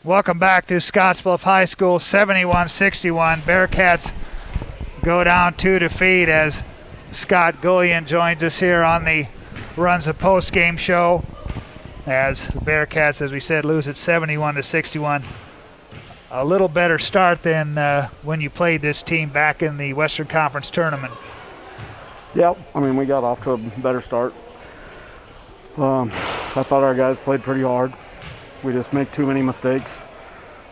Welcome back to Scottsbluff High School, 71-61. Bearcats go down 2 defeat as Scott Gullion joins us here on the Runs the Post game show. As the Bearcats, as we said, lose at 71-61. A little better start than when you played this team back in the Western Conference tournament. Yep, I mean, we got off to a better start. I thought our guys played pretty hard. We just make too many mistakes,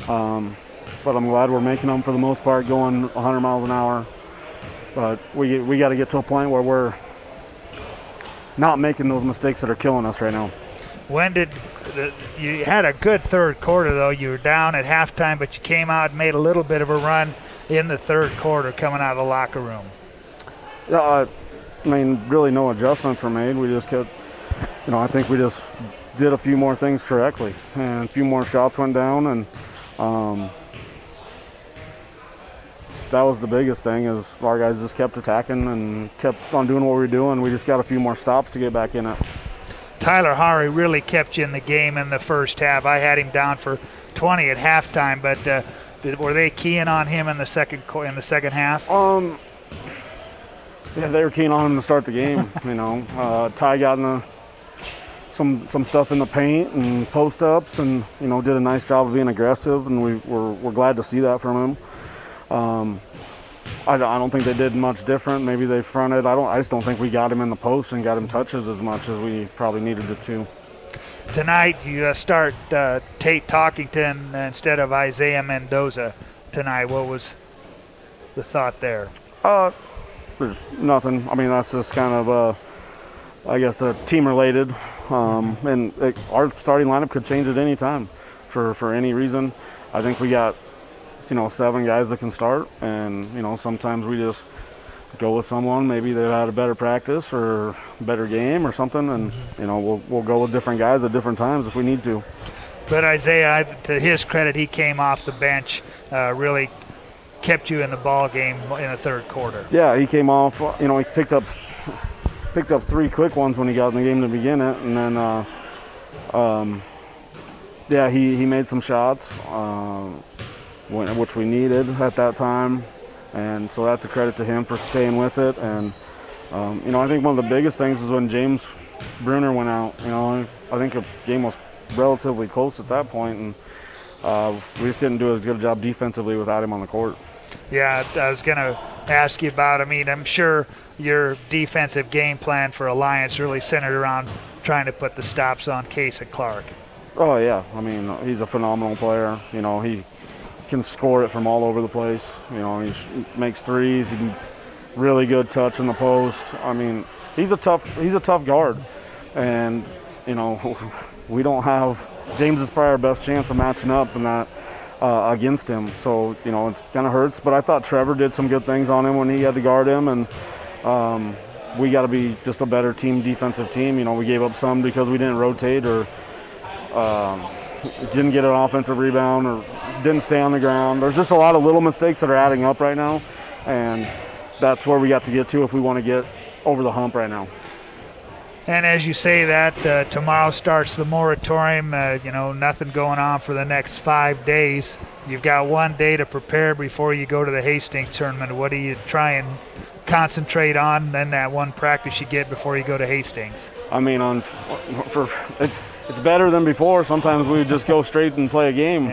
but I'm glad we're making them for the most part, going 100 miles an hour. But we got to get to a point where we're not making those mistakes that are killing us right now. You had a good third quarter, though. You were down at halftime, but you came out and made a little bit of a run in the third quarter coming out of the locker room. Yeah, I mean, really no adjustments were made. We just kept, I think we just did a few more things correctly, and a few more shots went down, and that was the biggest thing, is our guys just kept attacking and kept on doing what we were doing. We just got a few more stops to get back in it. Tyler Hari really kept you in the game in the first half. I had him down for 20 at halftime, but were they keying on him in the second half? Yeah, they were keen on him to start the game. Ty got in some stuff in the paint and post ups, and did a nice job of being aggressive, and we're glad to see that from him. I don't think they did much different. Maybe they fronted. I just don't think we got him in the post and got him touches as much as we probably needed it to. Tonight you start Tate Talkington instead of Isaiah Mendoza tonight. What was the thought there? There's nothing. I mean, that's just kind of I guess team related. And our starting lineup could change at any time for any reason. I think we got 7 guys that can start, and sometimes we just go with someone. Maybe they've had a better practice or better game or something, and we'll go with different guys at different times if we need to. But Isaiah, to his credit, he came off the bench, really kept you in the ball game in the third quarter. Yeah, he came off. He picked up 3 quick ones when he got in the game to begin it, and then he made some shots, which we needed at that time, and so that's a credit to him for staying with it. And I think one of the biggest things is when James Bruner went out. I think the game was relatively close at that point, and we just didn't do as good a job defensively without him on the court. Yeah, I was going to ask you about, I'm sure your defensive game plan for Alliance really centered around trying to put the stops on Case and Clark. Oh, yeah. He's a phenomenal player. He can score it from all over the place. He makes threes. He can really good touch in the post. He's a tough guard, and we don't have. James is probably our best chance of matching up in that against him. So it kind of hurts. But I thought Trevor did some good things on him when he had to guard him, and we got to be just a better defensive team. We gave up some because we didn't rotate or didn't get an offensive rebound or didn't stay on the ground. There's just a lot of little mistakes that are adding up right now, and that's where we got to get to if we want to get over the hump right now. And as you say that, tomorrow starts the moratorium, nothing going on for the next 5 days. You've got 1 day to prepare before you go to the Hastings tournament. What do you try and concentrate on, then that one practice you get before you go to Hastings? I mean, it's better than before. Sometimes we just go straight and play a game,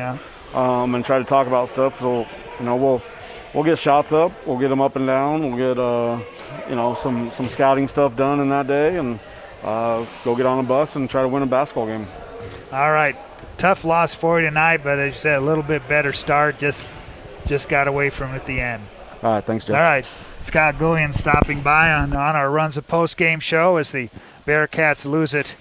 and try to talk about stuff. So, we'll get shots up, we'll get them up and down, we'll get some scouting stuff done in that day, and go get on a bus and try to win a basketball game. All right, tough loss for you tonight, but as you said, a little bit better start. Just got away from it at the end. All right, thanks, Jeff. All right, Scott Goulian stopping by on our Runs a Post-Game show as the Bearcats lose it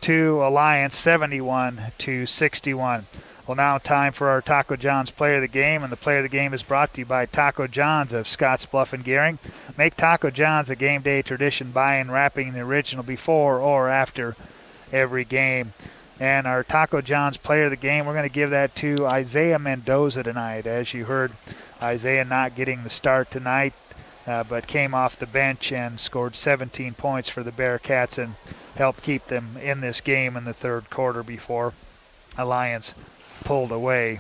to Alliance 71-61. Well, now time for our Taco John's Player of the Game, and the Player of the Game is brought to you by Taco John's of Scottsbluff and Gearing. Make Taco John's a game day tradition by and wrapping the original before or after every game. And our Taco John's Player of the Game, we're going to give that to Isaiah Mendoza tonight. As you heard, Isaiah not getting the start tonight, but came off the bench and scored 17 points for the Bearcats and helped keep them in this game in the third quarter before Alliance pulled away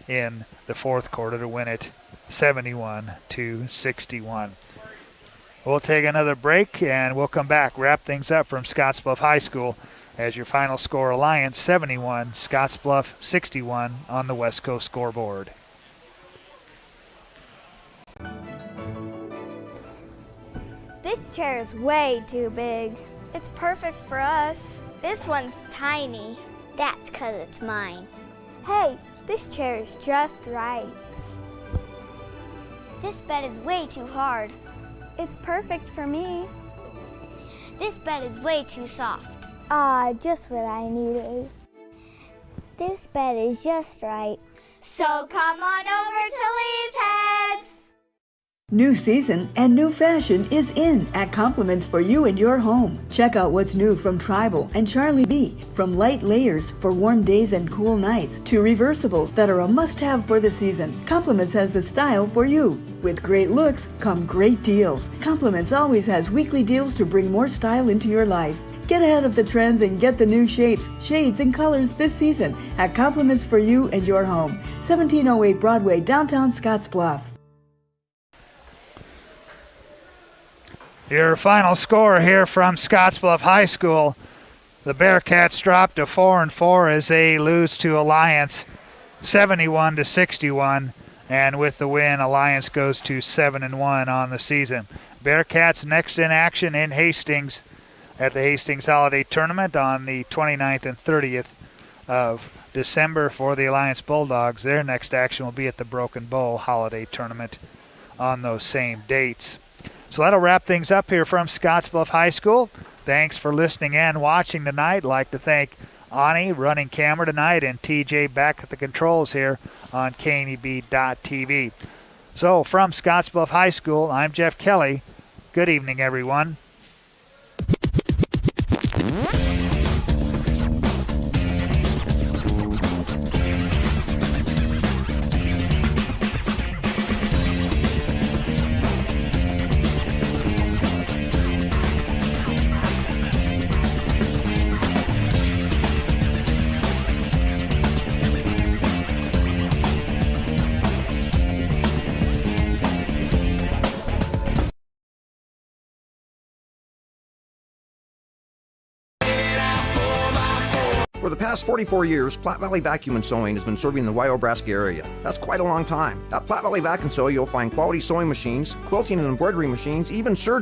in the fourth quarter to win it 71-61. We'll take another break and we'll come back, wrap things up from Scottsbluff High School as your final score: Alliance 71, Scottsbluff 61 on the West Coast scoreboard. This chair is way too big. It's perfect for us. This one's tiny. That's 'cause it's mine. Hey, this chair is just right. This bed is way too hard. It's perfect for me. This bed is way too soft. Just what I needed. This bed is just right. So come on over to Leeds Heads. New season and new fashion is in at Compliments for you and your home. Check out what's new from Tribal and Charlie B. From light layers for warm days and cool nights to reversibles that are a must-have for the season. Compliments has the style for you. With great looks come great deals. Compliments always has weekly deals to bring more style into your life. Get ahead of the trends and get the new shapes, shades, and colors this season at Compliments for you and your home. 1708 Broadway, downtown Scottsbluff. Your final score here from Scottsbluff High School. The Bearcats drop to 4-4 as they lose to Alliance 71-61. And with the win, Alliance goes to 7-1 on the season. Bearcats next in action in Hastings at the Hastings Holiday Tournament on the 29th and 30th of December for the Alliance Bulldogs. Their next action will be at the Broken Bow Holiday Tournament on those same dates. So that'll wrap things up here from Scottsbluff High School. Thanks for listening and watching tonight. I'd like to thank Ani running camera tonight and TJ back at the controls here on KNEB.TV. So from Scottsbluff High School, I'm Jeff Kelly. Good evening, everyone. For the past 44 years, Platte Valley Vacuum and Sewing has been serving the Wyobraska area. That's quite a long time. At Platte Valley Vac and Sew, you'll find quality sewing machines, quilting and embroidery machines, even surgery.